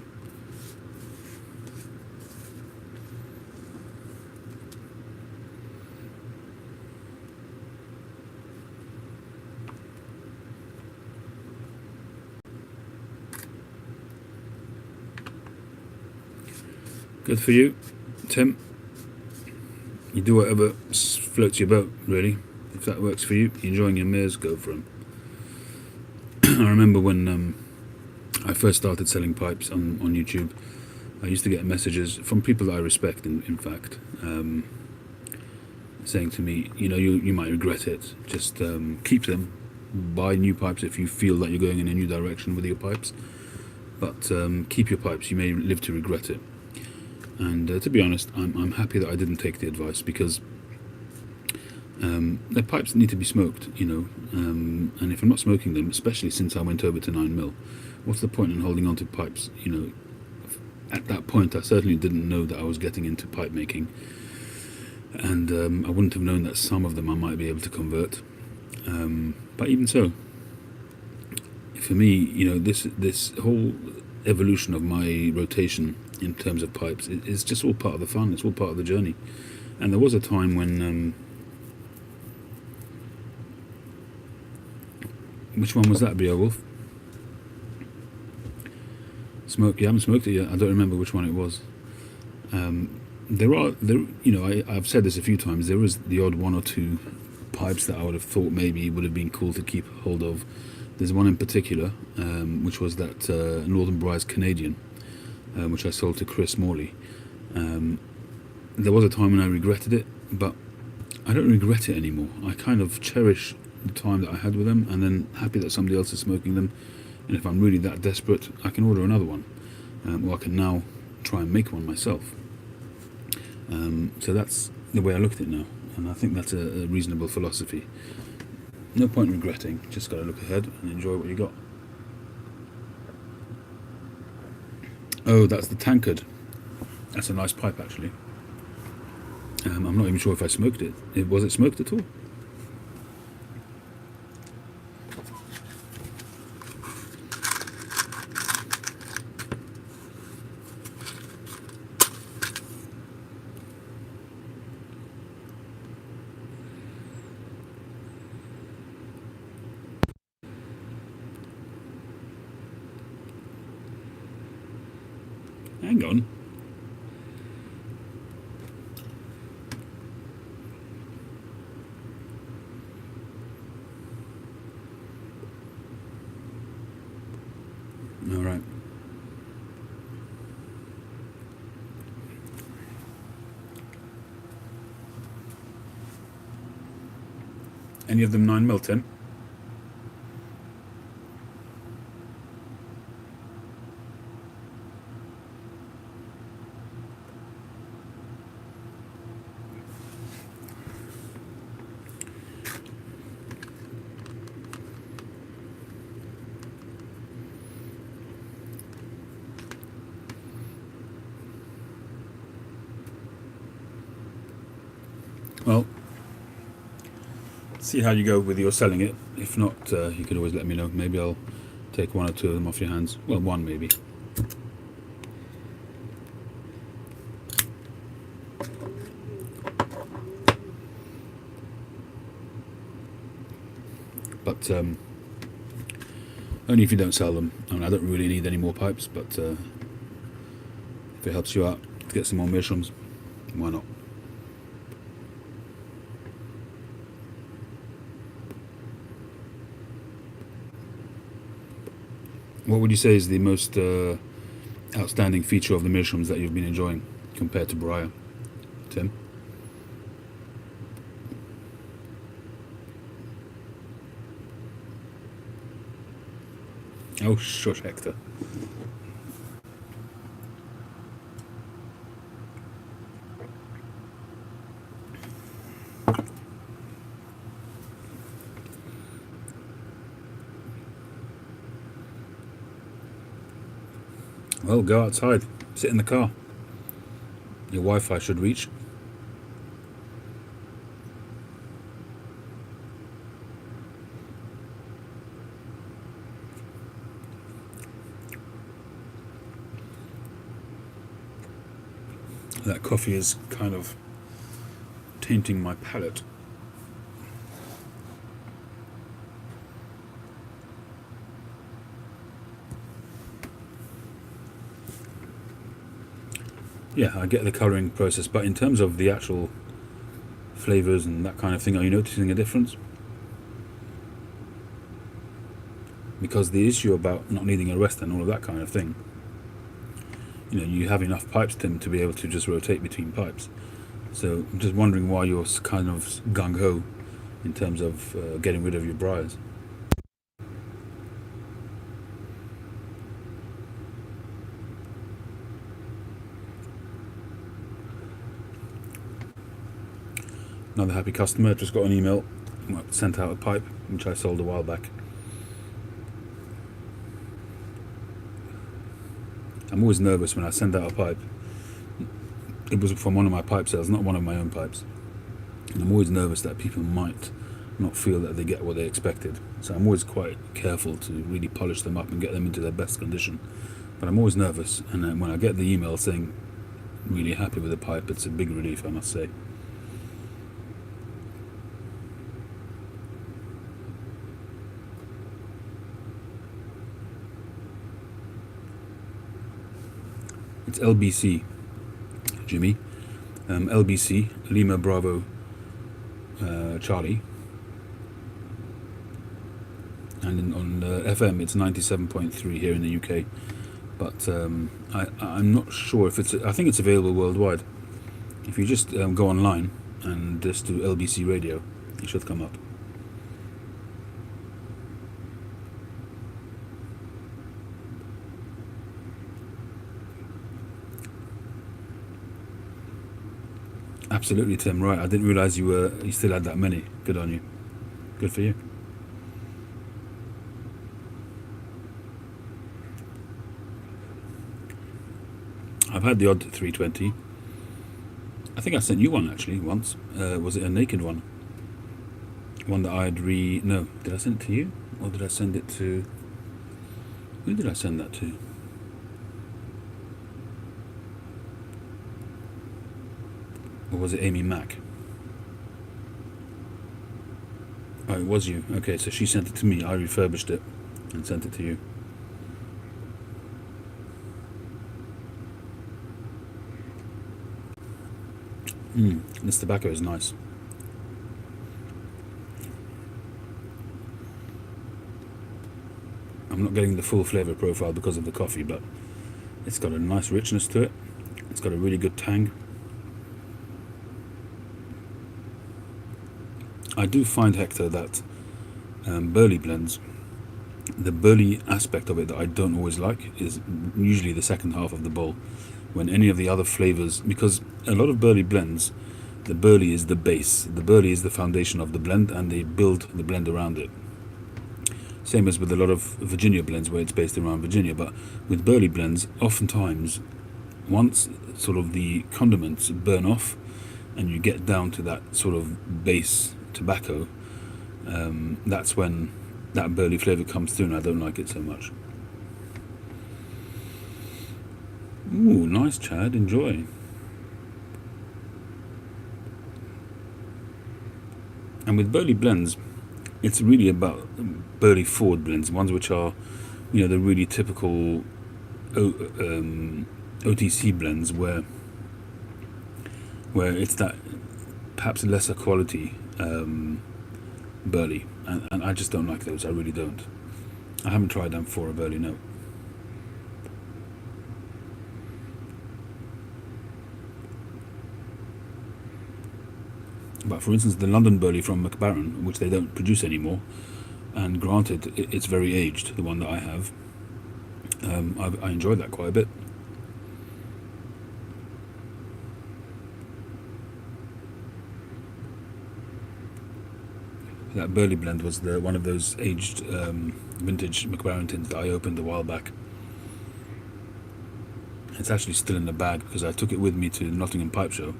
Good for you, Tim. You do whatever floats your boat, really. If that works for you, you're enjoying your Meers, go for them. I remember when I first started selling pipes on YouTube, I used to get messages from people that I respect, in fact, saying to me, you know, you might regret it, just keep them, buy new pipes if you feel that you're going in a new direction with your pipes, but keep your pipes, you may live to regret it. And to be honest, I'm happy that I didn't take the advice, because the pipes need to be smoked, you know, and if I'm not smoking them, especially since I went over to 9mm, what's the point in holding on to pipes? You know, at that point I certainly didn't know that I was getting into pipe making, and I wouldn't have known that some of them I might be able to convert, but even so, for me, you know, this whole evolution of my rotation in terms of pipes is just all part of the fun, it's all part of the journey. And there was a time when which one was that, Beowulf? Smoke? You haven't smoked it yet. I don't remember which one it was. You know, I've said this a few times. There was the odd one or two pipes that I would have thought maybe would have been cool to keep hold of. There's one in particular, which was that Northern Briars Canadian, which I sold to Chris Morley. There was a time when I regretted it, but I don't regret it anymore. I kind of cherish the time that I had with them, and then happy that somebody else is smoking them, and if I'm really that desperate, I can order another one, or I can now try and make one myself. So that's the way I look at it now. and I think that's a reasonable philosophy. No point regretting, just got to look ahead and enjoy what you got. Oh, that's the tankard. That's a nice pipe, actually. I'm not even sure if I smoked it. Was it smoked at all? Hang on. All right. Any of them 9mm, Tim? Well, see how you go with your selling it. If not, you could always let me know. Maybe I'll take 1 or 2 of them off your hands. Well, 1 maybe. But only if you don't sell them. I mean, I don't really need any more pipes, but if it helps you out to get some more meerschaums, why not? What would you say is the most outstanding feature of the meerschaums that you've been enjoying compared to Briar, Tim? Oh, shush, Hector. Well, go outside, sit in the car. Your Wi-Fi should reach. That coffee is kind of tainting my palate. Yeah, I get the colouring process, but in terms of the actual flavours and that kind of thing, are you noticing a difference? Because the issue about not needing a rest and all of that kind of thing, you know, you have enough pipes, Tim, to be able to just rotate between pipes. So I'm just wondering why you're kind of gung-ho in terms of getting rid of your briars. Another happy customer just got an email, sent out a pipe which I sold a while back. I'm always nervous when I send out a pipe. It was from one of my pipe sales, not one of my own pipes. And I'm always nervous that people might not feel that they get what they expected. So I'm always quite careful to really polish them up and get them into their best condition. But I'm always nervous, and then when I get the email saying really happy with the pipe, it's a big relief, I must say. It's LBC, Jimmy. LBC, Lima Bravo Charlie. And on FM it's 97.3 here in the UK. But I'm not sure if it's... I think it's available worldwide. If you just go online and just do LBC radio, it should come up. Absolutely, Tim. Right, I didn't realise you still had that many. Good on you. Good for you. I've had the odd 320. I think I sent you one actually once. Was it a naked one? One that no, did I send it to you? Or did I send it to... Who did I send that to? Or was it Amy Mack? Oh, it was you. Okay, so she sent it to me. I refurbished it and sent it to you. This tobacco is nice. I'm not getting the full flavour profile because of the coffee, but it's got a nice richness to it. It's got a really good tang. I do find, Hector, that burley blends, the burley aspect of it that I don't always like is usually the second half of the bowl, when any of the other flavours, because a lot of burley blends, the burley is the base, the burley is the foundation of the blend, and they build the blend around it. Same as with a lot of Virginia blends where it's based around Virginia, but with burley blends, oftentimes, once sort of the condiments burn off and you get down to that sort of base tobacco, that's when that burley flavour comes through, and I don't like it so much. Ooh, nice, Chad, enjoy. And with burley blends, it's really about burley forward blends, ones which are, the really typical OTC blends where it's that perhaps lesser quality burley, and I just don't like those. I really don't. I haven't tried them for a burley, no. But for instance, the London burley from McBaron, which they don't produce anymore, and granted, it's very aged, the one that I have, I enjoyed that quite a bit. That burley blend was one of those aged vintage McBaron tins that I opened a while back. It's actually still in the bag because I took it with me to the Nottingham Pipe Show.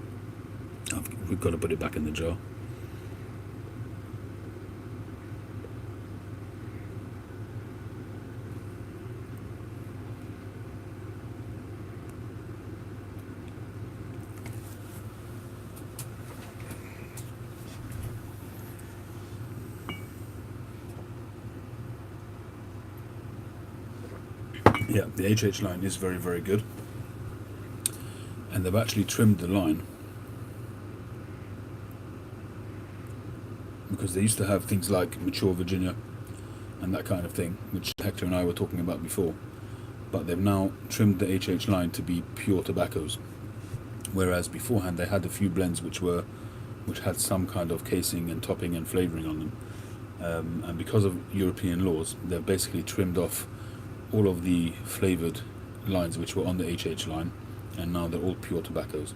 We've got to put it back in the jar. Yeah, the HH line is very, very good. And they've actually trimmed the line, because they used to have things like mature Virginia and that kind of thing, which Hector and I were talking about before, but they've now trimmed the HH line to be pure tobaccos, whereas beforehand they had a few blends which had some kind of casing and topping and flavouring on them, and because of European laws, they've basically trimmed off all of the flavoured lines which were on the HH line, and now they're all pure tobaccos.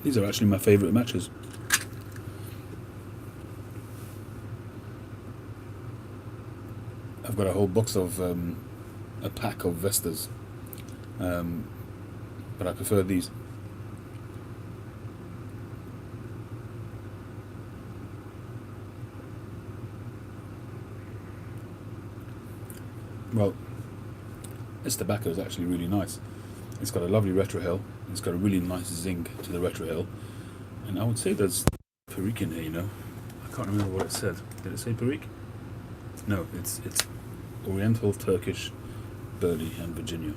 These are actually my favourite matches. I've got a whole box of a pack of Vestas, but I prefer these. Well, this tobacco is actually really nice. It's got a lovely retrohale. It's got a really nice zing to the retrohale, and I would say there's Perique in here. I can't remember what it said. Did it say Perique? No, it's Oriental, Turkish, Burley, and Virginia.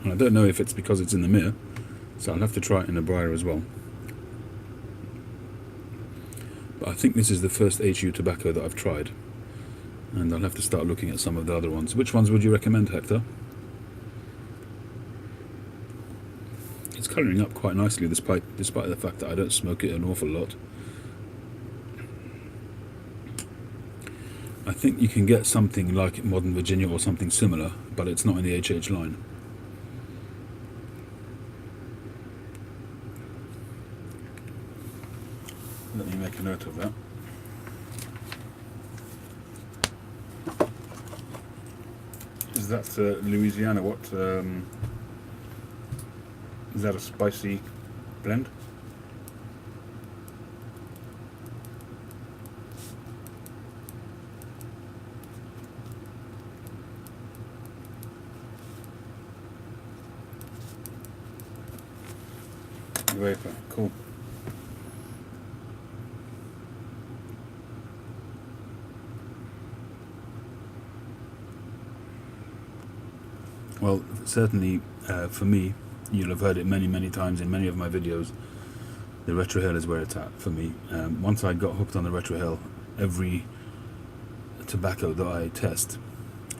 And I don't know if it's because it's in the Meer, so I'll have to try it in a briar as well. But I think this is the first HU tobacco that I've tried, and I'll have to start looking at some of the other ones. Which ones would you recommend, Hector? It's colouring up quite nicely despite the fact that I don't smoke it an awful lot. I think you can get something like Modern Virginia or something similar, but it's not in the HH line. Let me make a note of that. Is that Louisiana? What is that? A spicy blend? Vapor, cool. Well, certainly for me, you'll have heard it many times in many of my videos, the retrohale is where it's at for me. Once I got hooked on the retrohale, every tobacco that I test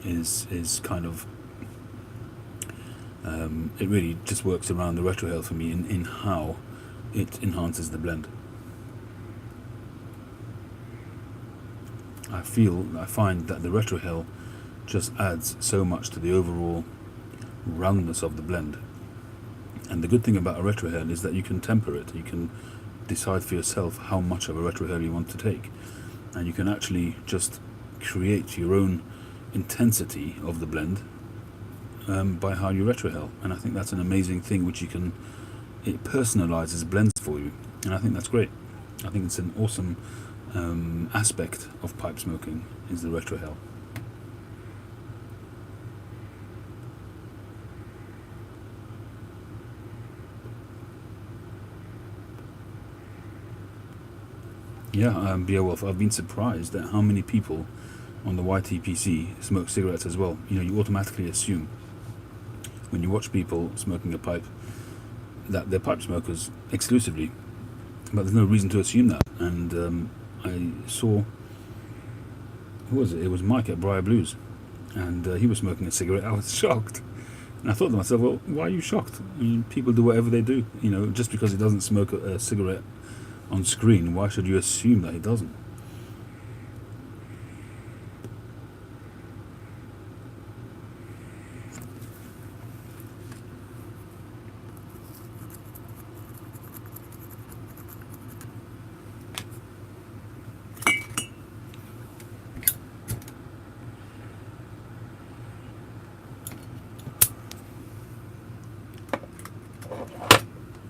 is kind of it really just works around the retrohale for me in how it enhances the blend. I find that the retrohale just adds so much to the overall roundness of the blend. And the good thing about a retrohale is that you can temper it. You can decide for yourself how much of a retrohale you want to take, and you can actually just create your own intensity of the blend by how you retrohale. And I think that's an amazing thing, which it personalizes blends for you, and I think that's great. I think it's an awesome aspect of pipe smoking is the retrohale. Yeah, Beowulf, I've been surprised at how many people on the YTPC smoke cigarettes as well. You know, you automatically assume when you watch people smoking a pipe that they're pipe smokers exclusively, but there's no reason to assume that. And I saw, who was it? It was Mike at Briar Blues, and he was smoking a cigarette. I was shocked, and I thought to myself, well, why are you shocked? I mean, people do whatever they do. You know, just because he doesn't smoke a cigarette on screen, why should you assume that he doesn't?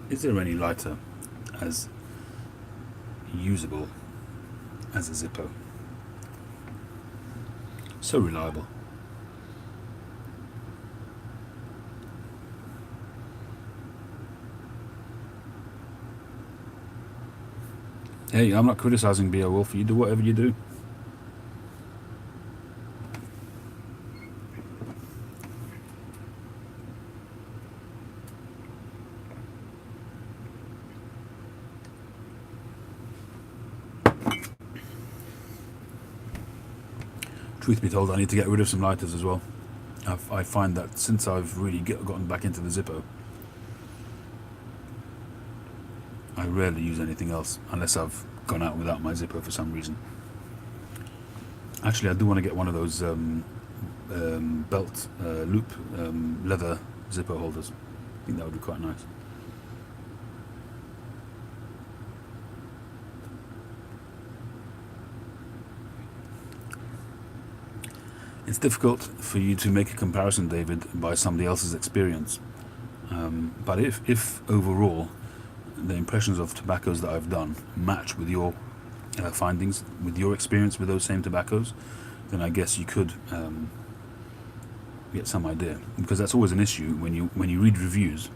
Is there any lighter as usable as a Zippo? So reliable. Hey, I'm not criticizing Beowulf. You do whatever you do. Truth be told, I need to get rid of some lighters as well. I find that since I've really gotten back into the Zippo, I rarely use anything else unless I've gone out without my Zippo for some reason. Actually, I do want to get one of those belt loop leather Zippo holders. I think that would be quite nice. It's difficult for you to make a comparison, David, by somebody else's experience. But if overall the impressions of tobaccos that I've done match with your findings, with your experience with those same tobaccos, then I guess you could get some idea. Because that's always an issue when you read reviews.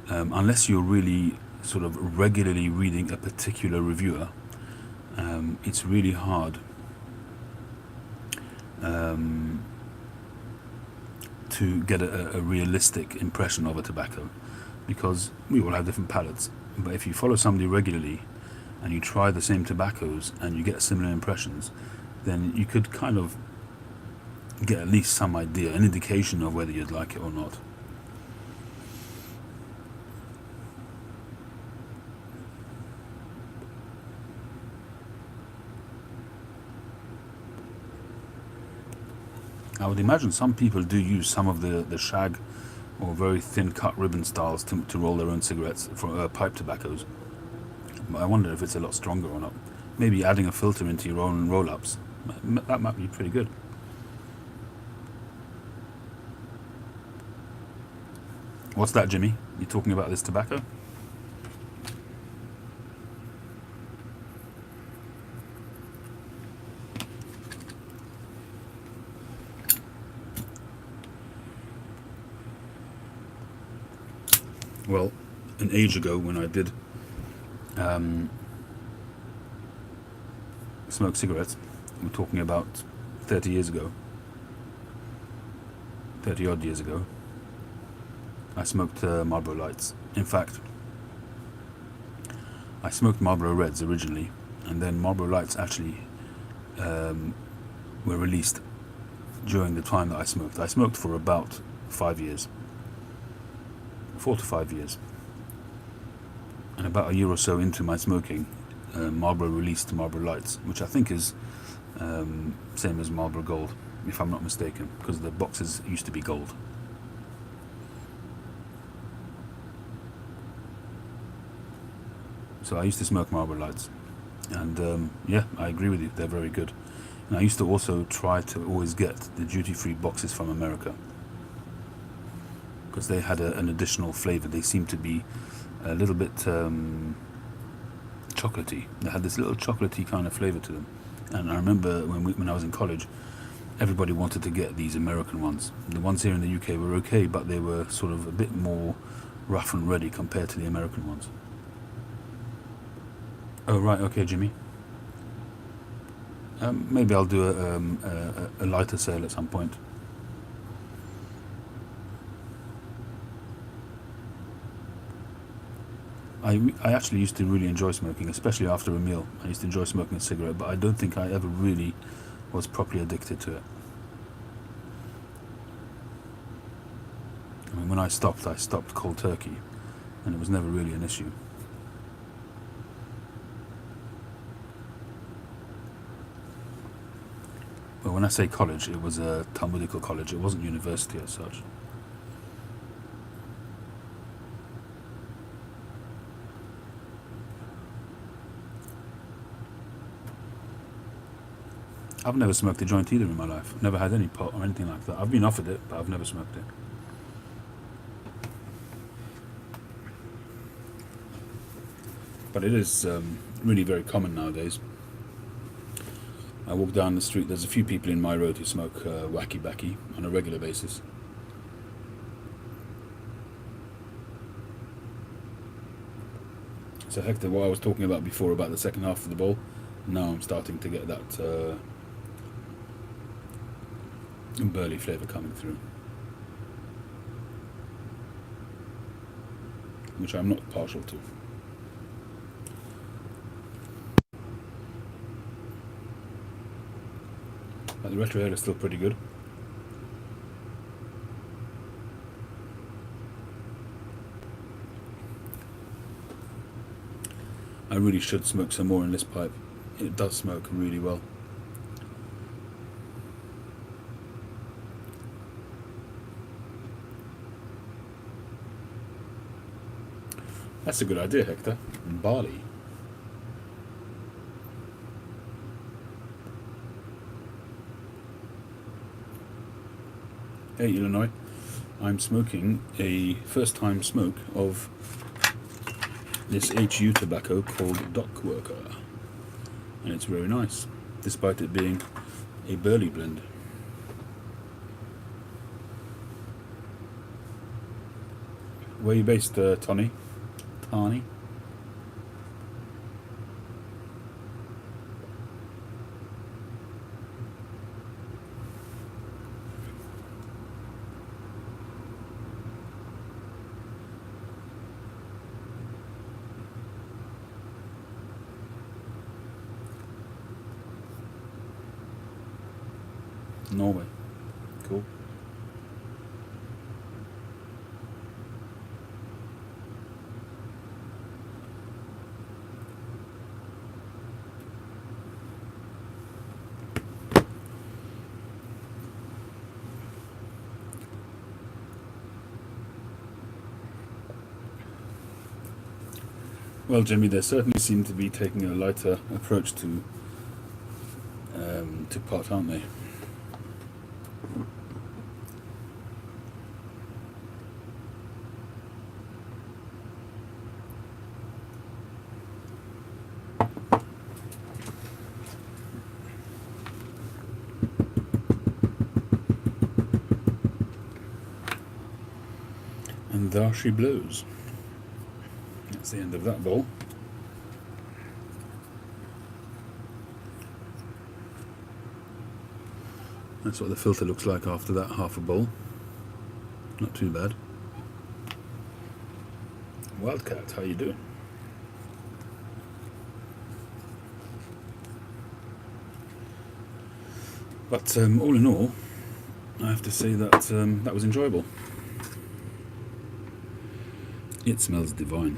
Unless you're really sort of regularly reading a particular reviewer, it's really hard to get a realistic impression of a tobacco, because we all have different palates. But if you follow somebody regularly and you try the same tobaccos and you get similar impressions, then you could kind of get at least some idea, an indication of whether you'd like it or not. I would imagine some people do use some of the shag or very thin cut ribbon styles to roll their own cigarettes for pipe tobaccos. But I wonder if it's a lot stronger or not. Maybe adding a filter into your own roll-ups, that might be pretty good. What's that, Jimmy? You talking about this tobacco? Well, an age ago when I did smoke cigarettes, we're talking about 30 years ago, 30 odd years ago, I smoked Marlboro Lights. In fact, I smoked Marlboro Reds originally, and then Marlboro Lights actually were released during the time that I smoked. I smoked for about 5 years. 4 to 5 years. And about a year or so into my smoking, Marlboro released Marlboro Lights, which I think is same as Marlboro Gold, if I'm not mistaken, because the boxes used to be gold. So I used to smoke Marlboro Lights, and yeah, I agree with you, they're very good. And I used to also try to always get the duty-free boxes from America, because they had an additional flavour. They seemed to be a little bit chocolatey. They had this little chocolatey kind of flavour to them. And I remember when I was in college, everybody wanted to get these American ones. The ones here in the UK were okay, but they were sort of a bit more rough and ready compared to the American ones. Oh right, okay, Jimmy. Maybe I'll do a lighter sale at some point. I actually used to really enjoy smoking, especially after a meal. I used to enjoy smoking a cigarette, but I don't think I ever really was properly addicted to it. I mean, when I stopped cold turkey, and it was never really an issue. But when I say college, it was a Talmudical college. It wasn't university as such. I've never smoked a joint either in my life. Never had any pot or anything like that. I've been offered it, but I've never smoked it. But it is really very common nowadays. I walk down the street, there's a few people in my road who smoke wacky backy on a regular basis. So Hector, what I was talking about before about the second half of the bowl, now I'm starting to get that burley flavour coming through, which I'm not partial to. But the retrohale is still pretty good. I really should smoke some more in this pipe. It does smoke really well. That's a good idea, Hector. Barley. Hey, Illinois. I'm smoking a first-time smoke of this HU tobacco called Dockworker. And it's very nice, despite it being a burley blend. Where are you based, Tony? Tani? Norway. Cool. Well, Jimmy, they certainly seem to be taking a lighter approach to pot, aren't they? And there she blows. That's the end of that bowl. That's what the filter looks like after that half a bowl. Not too bad. Wildcat, how you doing? But all in all, I have to say that that was enjoyable. It smells divine.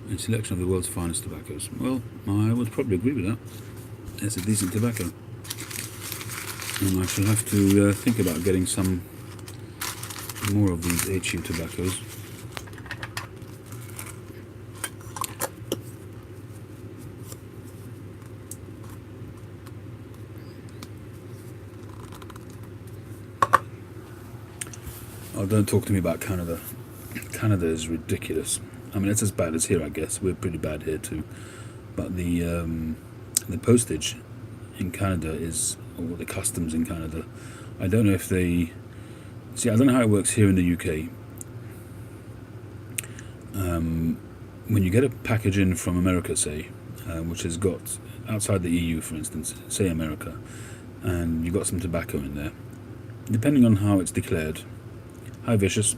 A selection of the world's finest tobaccos. Well, I would probably agree with that. It's a decent tobacco. And I shall have to think about getting some more of these HU tobaccos. Oh, don't talk to me about Canada. Canada is ridiculous. I mean, it's as bad as here, I guess. We're pretty bad here too. But the postage in Canada is, or the customs in Canada, I don't know if they... See, I don't know how it works here in the UK. When you get a package in from America, say, which has got, outside the EU, for instance, say America, and you've got some tobacco in there, depending on how it's declared, hi Vicious,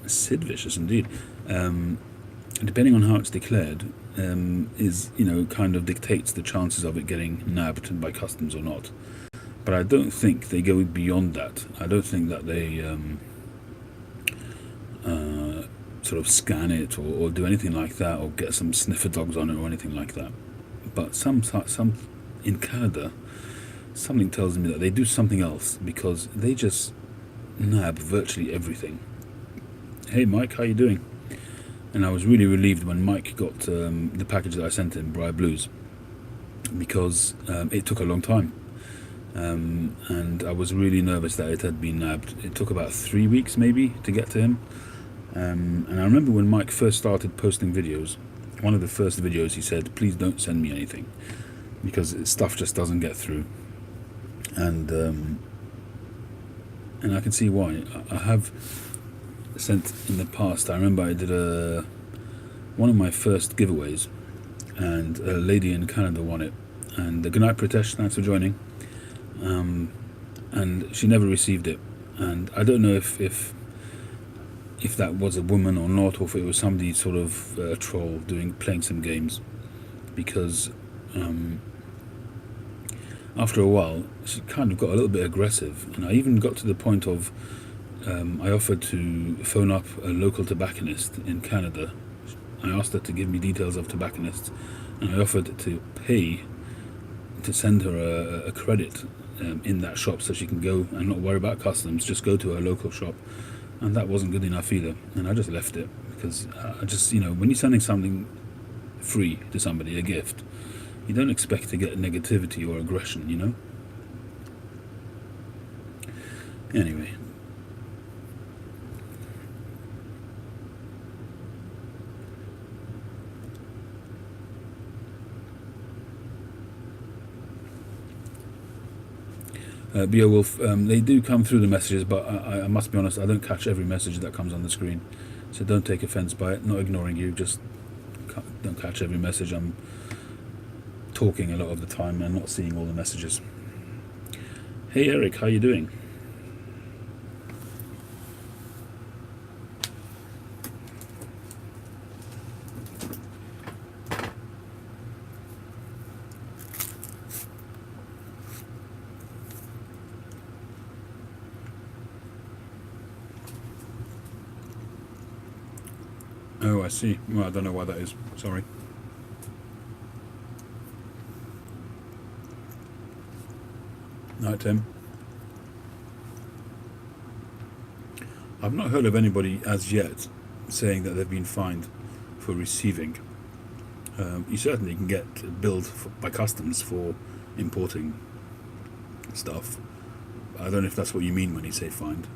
Sid Vicious indeed, depending on how it's declared, is, kind of dictates the chances of it getting nabbed by customs or not. But I don't think they go beyond that. I don't think that they sort of scan it or do anything like that, or get some sniffer dogs on it or anything like that. But some in Canada, something tells me that they do something else, because they just nab virtually everything. Hey Mike, how you doing? And I was really relieved when Mike got the package that I sent him, Briar Blues, because it took a long time. And I was really nervous that it had been nabbed. It took about 3 weeks maybe to get to him. And I remember when Mike first started posting videos, one of the first videos he said, please don't send me anything, because stuff just doesn't get through. And I can see why. I have sent in the past. I remember I did one of my first giveaways, and a lady in Canada won it. And good night, Pritesh, thanks for joining. And she never received it, and I don't know if that was a woman or not, or if it was somebody sort of troll playing some games, because after a while she kind of got a little bit aggressive, and I even got to the point of I offered to phone up a local tobacconist in Canada. I asked her to give me details of tobacconists, and I offered to pay to send her a credit in that shop, so she can go and not worry about customs, just go to her local shop. And that wasn't good enough either, and I just left it, because I just, when you're sending something free to somebody, a gift, you don't expect to get negativity or aggression, Anyway. Beowulf, they do come through the messages, but I must be honest, I don't catch every message that comes on the screen, so don't take offence by it. Not ignoring you, just don't catch every message. I'm talking a lot of the time and not seeing all the messages. Hey Eric, how you doing? Oh, I see. Well, I don't know why that is. Sorry. Night, Tim. I've not heard of anybody as yet saying that they've been fined for receiving. You certainly can get billed by customs for importing stuff. I don't know if that's what you mean when you say fined.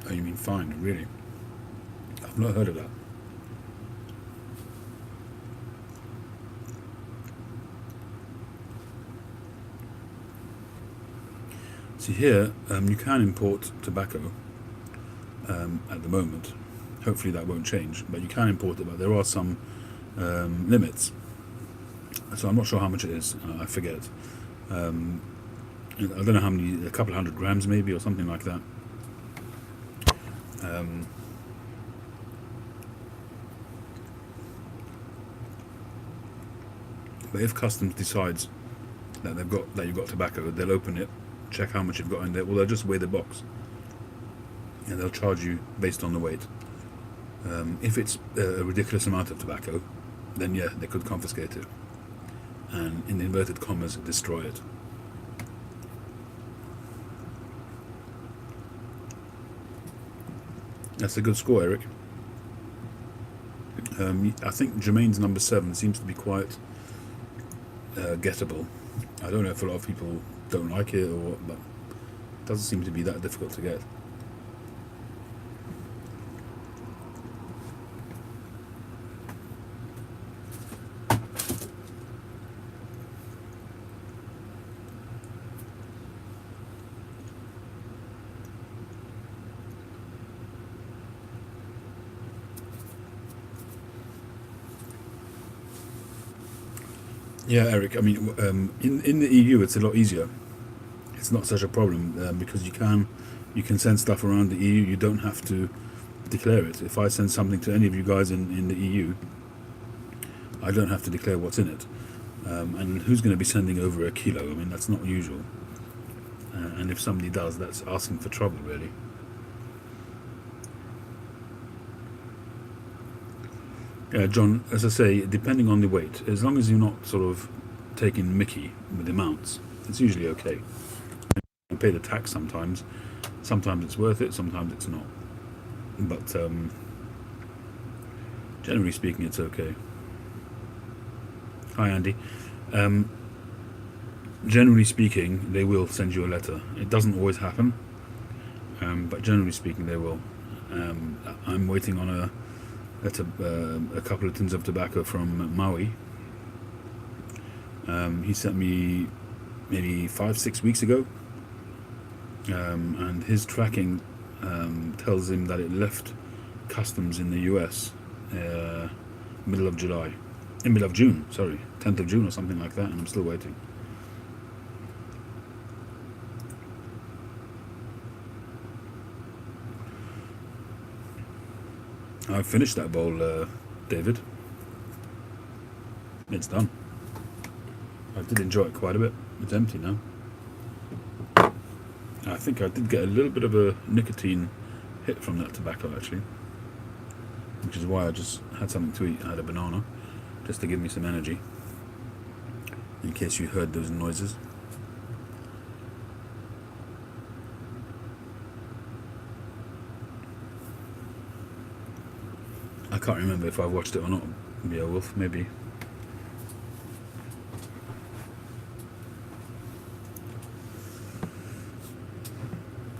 Oh, you mean fined? Really? I've not heard of that. See here, you can import tobacco at the moment. Hopefully that won't change, but you can import it, but there are some limits. So I'm not sure how much it is, I forget. I don't know how many, a couple 100 grams maybe, or something like that. But if customs decides that you've got tobacco, they'll open it, check how much you've got in there, or they'll just weigh the box, and they'll charge you based on the weight. If it's a ridiculous amount of tobacco, then yeah, they could confiscate it and, in inverted commas, destroy it. That's a good score, Eric. I think Jermaine's number 7 seems to be quite gettable. I don't know if a lot of people don't like it or what, but it doesn't seem to be that difficult to get. Yeah, Eric. I mean, in the EU, it's a lot easier. It's not such a problem because you can send stuff around the EU. You don't have to declare it. If I send something to any of you guys in the EU, I don't have to declare what's in it. And who's going to be sending over a kilo? I mean, that's not usual. And if somebody does, that's asking for trouble, really. Yeah, John, as I say, depending on the weight, as long as you're not sort of taking mickey with the amounts, it's usually okay. You pay the tax sometimes. Sometimes it's worth it, sometimes it's not. But generally speaking, it's okay. Hi, Andy. Generally speaking, they will send you a letter. It doesn't always happen, but generally speaking, they will. I'm waiting on a couple of tins of tobacco from Maui. He sent me maybe 5-6 weeks ago, and his tracking tells him that it left customs in the US middle of June, sorry, 10th of June or something like that, and I'm still waiting. I've finished that bowl, David. It's done. I did enjoy it quite a bit. It's empty now. I think I did get a little bit of a nicotine hit from that tobacco, actually, which is why I just had something to eat. I had a banana just to give me some energy, in case you heard those noises. I can't remember if I watched it or not. Beowulf, maybe.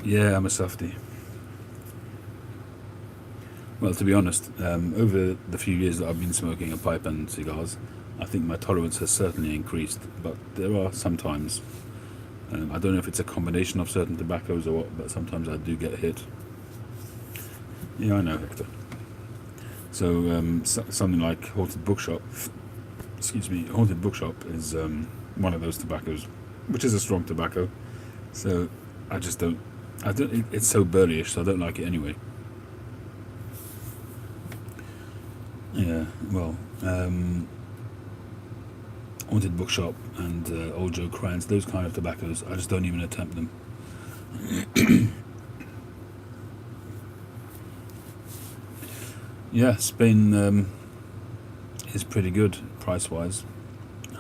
Yeah, I'm a softie. Well, to be honest, over the few years that I've been smoking a pipe and cigars, I think my tolerance has certainly increased. But there are some times, I don't know if it's a combination of certain tobaccos or what, but sometimes I do get hit. Yeah, I know, Hector. So something like Haunted Bookshop, Haunted Bookshop is one of those tobaccos, which is a strong tobacco. So I just don't. It's so burlyish, so I don't like it anyway. Yeah, well, Haunted Bookshop and Old Joe Crans, those kind of tobaccos, I just don't even attempt them. Yeah, Spain is pretty good price-wise.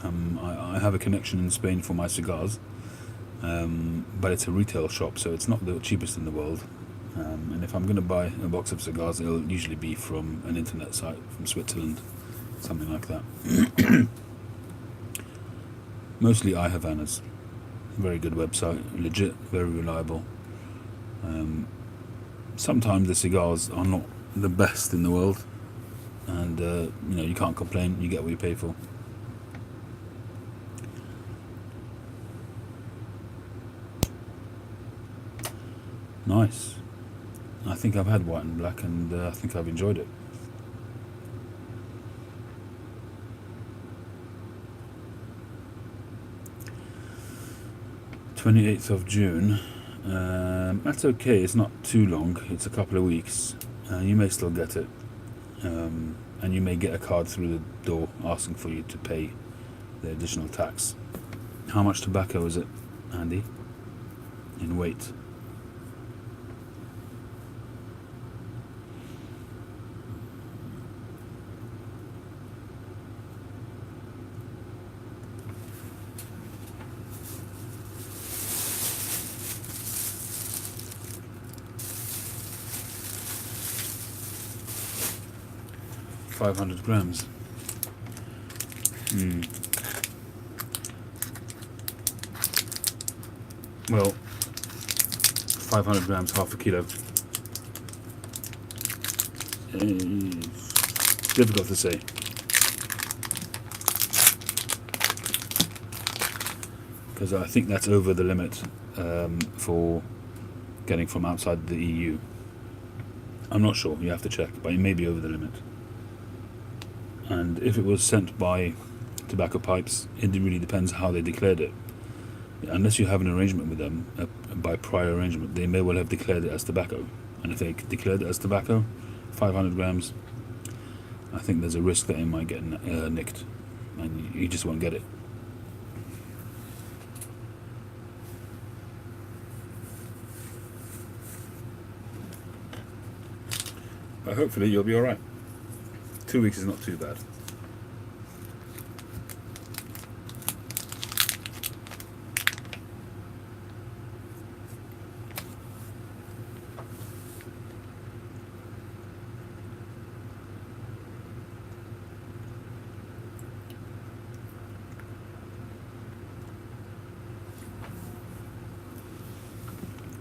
I have a connection in Spain for my cigars, but it's a retail shop, so it's not the cheapest in the world. And if I'm going to buy a box of cigars, it'll usually be from an internet site from Switzerland, something like that. Mostly I Havanas. Very good website, legit, very reliable. Sometimes the cigars are not the best in the world, and you can't complain. You get what you pay for. Nice. I think I've had white and black, and I think I've enjoyed it. June 28th. That's okay. It's not too long. It's a couple of weeks. You may still get it, and you may get a card through the door asking for you to pay the additional tax. How much tobacco is it, Andy? In weight? .500 grams. Well, 500 grams, half a kilo. Difficult to say. Because I think that's over the limit for getting from outside the EU. I'm not sure, you have to check, but it may be over the limit. And if it was sent by tobacco pipes, it really depends how they declared it. Unless you have an arrangement with them, by prior arrangement, they may well have declared it as tobacco. And if they declared it as tobacco, 500 grams, I think there's a risk that it might get nicked, and you just won't get it. But hopefully you'll be alright. 2 weeks is not too bad.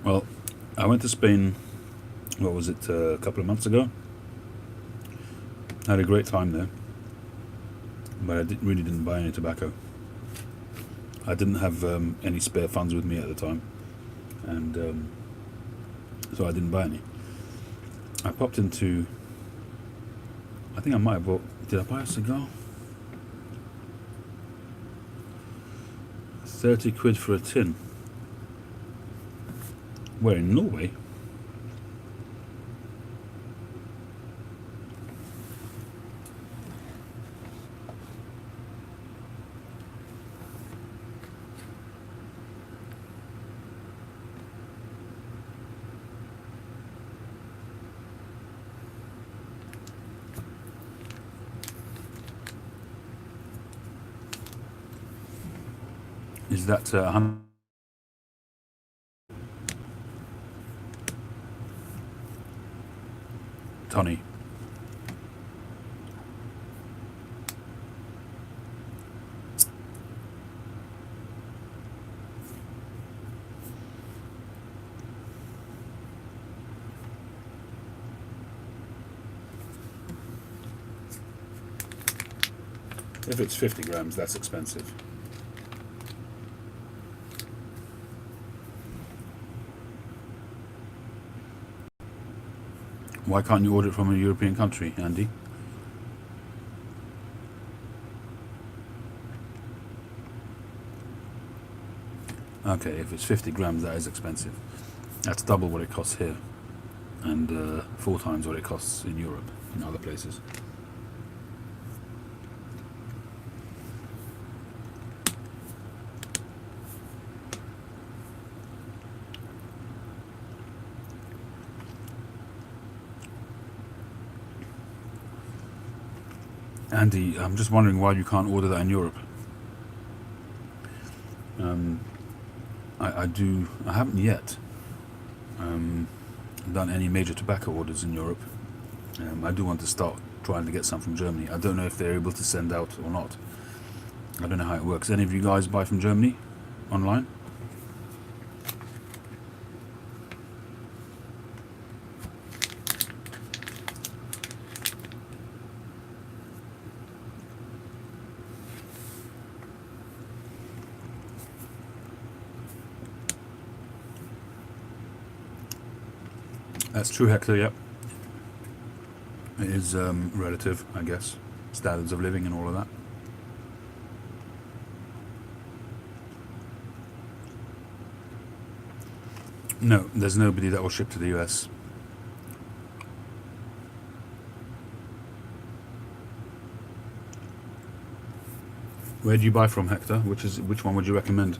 Well, I went to Spain, what was it, a couple of months ago. I had a great time there, but I really didn't buy any tobacco. I didn't have any spare funds with me at the time, and so I didn't buy any. I popped into, I think I might have bought, did I buy a cigar? 30 quid for a tin. Where, in Norway? Is that 100? Tony. If it's 50 grams, that's expensive. Why can't you order it from a European country, Andy? Okay, if it's 50 grams, that is expensive. That's double what it costs here, and 4 times what it costs in Europe, in other places. Andy, I'm just wondering why you can't order that in Europe. I haven't yet done any major tobacco orders in Europe. I do want to start trying to get some from Germany. I don't know if they're able to send out or not. I don't know how it works. Any of you guys buy from Germany online? That's true, Hector, yep. It is relative, I guess. Standards of living and all of that. No, there's nobody that will ship to the US. Where do you buy from, Hector? Which one would you recommend?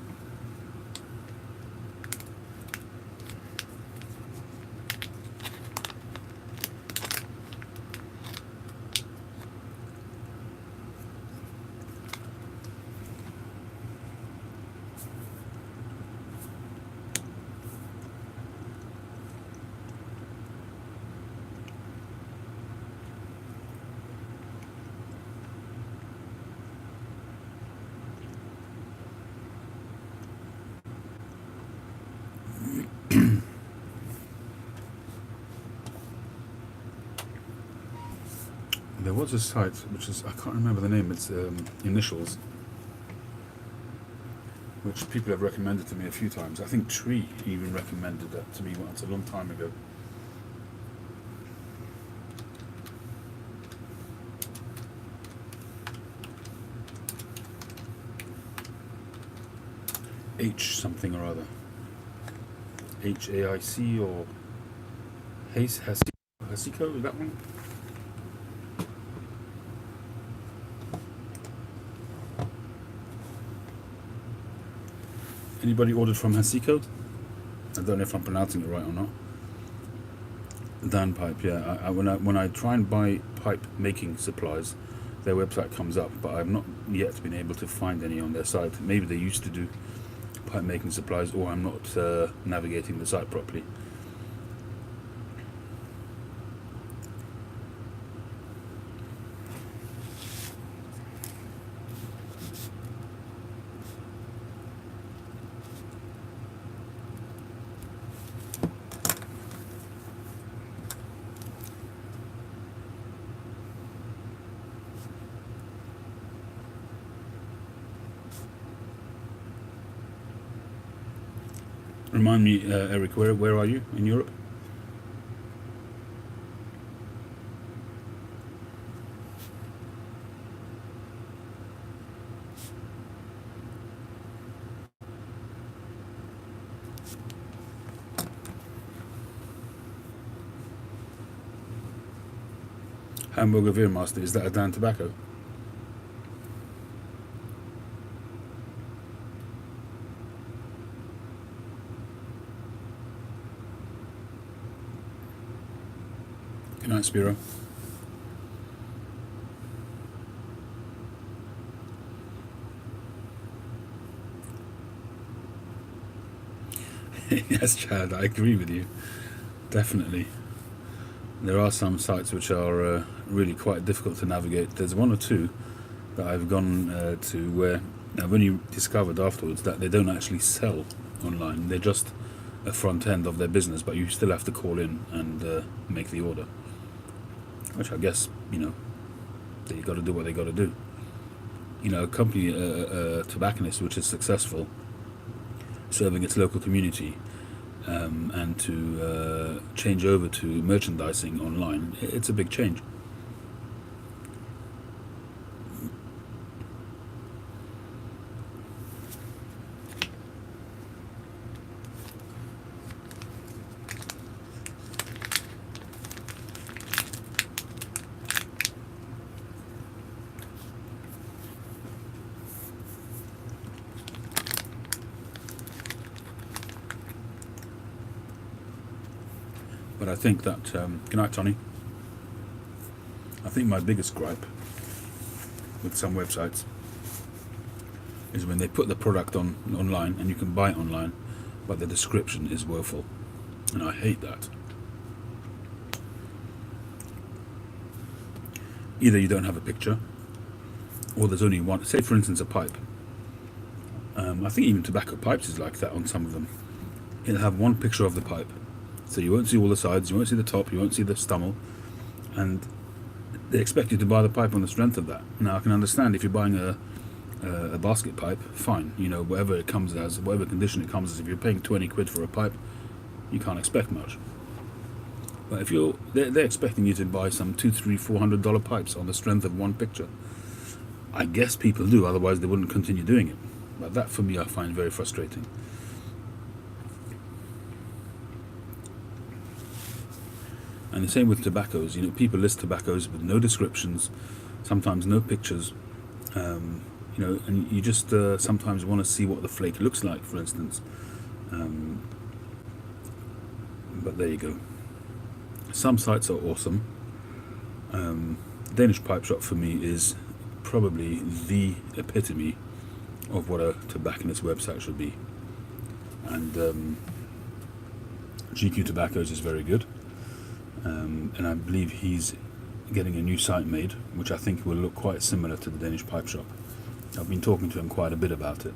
There was a site which is, I can't remember the name, it's initials, which people have recommended to me a few times. I think Tree even recommended that to me once a long time ago. H something or other. HAIC or Hasico, is that one? Anybody ordered from Hasico? I don't know if I'm pronouncing it right or not. Dan Pipe, yeah. When I try and buy pipe making supplies, their website comes up, but I've not yet been able to find any on their site. Maybe they used to do pipe making supplies, or I'm not navigating the site properly. Remind me, Eric, where are you in Europe? Hamburger Wehrmaster, is that a Dan Tobacco? Good night, Spiro. Yes, Chad, I agree with you. Definitely. There are some sites which are really quite difficult to navigate. There's one or two that I've gone to where I've only discovered afterwards that they don't actually sell online. They're just a front end of their business, but you still have to call in and make the order. Which I guess, they got to do what they got to do. A company, a tobacconist which is successful, serving its local community, and to change over to merchandising online, it's a big change. But I think that, good night, Tony. I think my biggest gripe with some websites is when they put the product online and you can buy it online, but the description is woeful, and I hate that. Either you don't have a picture, or there's only one. Say for instance a pipe. I think even tobacco pipes is like that on some of them. It'll have one picture of the pipe, so you won't see all the sides, you won't see the top, you won't see the stummel, and they expect you to buy the pipe on the strength of that. Now I can understand if you're buying a basket pipe, fine, you know, whatever it comes as, whatever condition it comes as. If you're paying 20 quid for a pipe, you can't expect much. But if they're expecting you to buy some $200, $300, $400 pipes on the strength of one picture. I guess people do, otherwise they wouldn't continue doing it. But that, for me, I find very frustrating. And the same with tobaccos. You know, people list tobaccos with no descriptions, sometimes no pictures. You know, and you just sometimes want to see what the flake looks like, for instance. But there you go. Some sites are awesome. Danish Pipe Shop for me is probably the epitome of what a tobacconist website should be. And GQ Tobaccos is very good. And I believe he's getting a new site made, which I think will look quite similar to the Danish Pipe Shop. I've been talking to him quite a bit about it.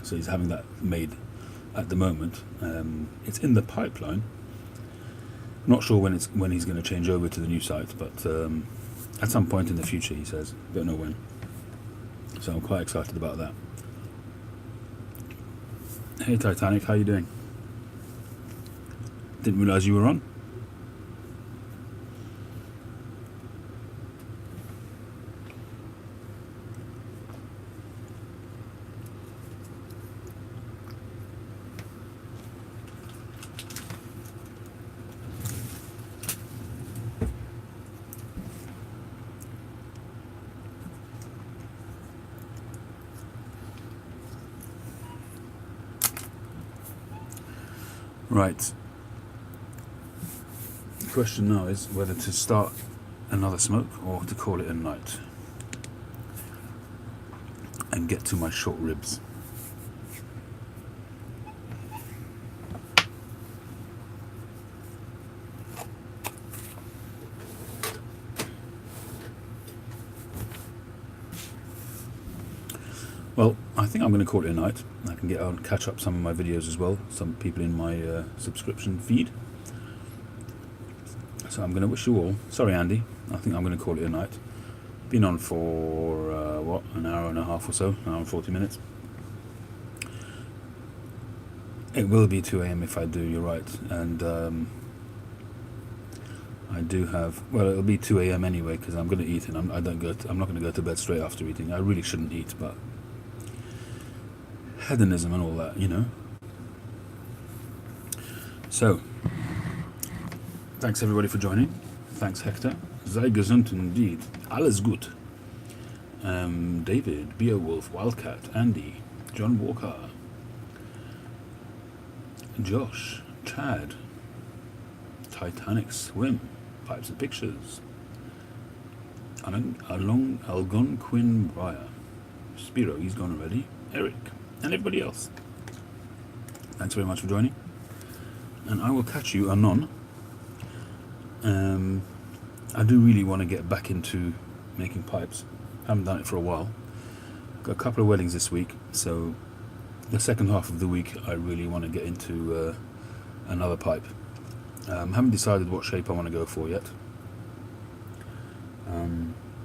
So he's having that made at the moment. It's in the pipeline. Not sure when he's going to change over to the new site, but at some point in the future, he says. Don't know when. So I'm quite excited about that. Hey Titanic, how you doing? Didn't realise you were on. Right. The question now is whether to start another smoke or to call it a night and get to my short ribs. Well, I think I'm going to call it a night. I can get out and catch up some of my videos as well, some people in my subscription feed. So I'm going to wish you all, sorry Andy, I think I'm going to call it a night. Been on for, what, an hour and a half or so, an hour and 40 minutes. It will be 2 AM if I do, you're right. And I do have, well, it'll be 2 AM anyway because I'm going to eat, and I'm not going to go to bed straight after eating. I really shouldn't eat, but hedonism and all that, you know. So, thanks everybody for joining. Thanks Hector. Sei gesund indeed. Alles gut. David, Beowulf, Wildcat, Andy, John Walker, Josh, Chad, Titanic Swim, Pipes and Pictures, Algonquin Briar, Spiro, he's gone already, Eric, and everybody else. Thanks very much for joining, and I will catch you anon. I do really want to get back into making pipes. Haven't done it for a while. Got a couple of weddings this week, so the second half of the week I really want to get into another pipe. Haven't decided what shape I want to go for yet,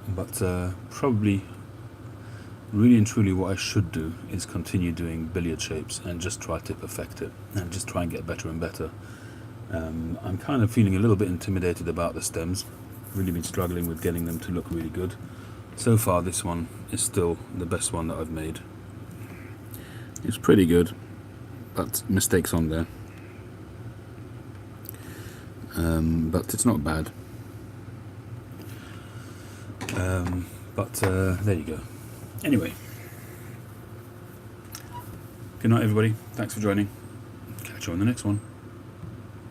but probably really and truly what I should do is continue doing billiard shapes and just try to perfect it and just try and get better and better. I'm kind of feeling a little bit intimidated about the stems. Really been struggling with getting them to look really good. So far this one is still the best one that I've made. It's pretty good, but mistakes on there. But it's not bad. But there you go. Anyway, good night everybody. Thanks for joining. Catch you on the next one.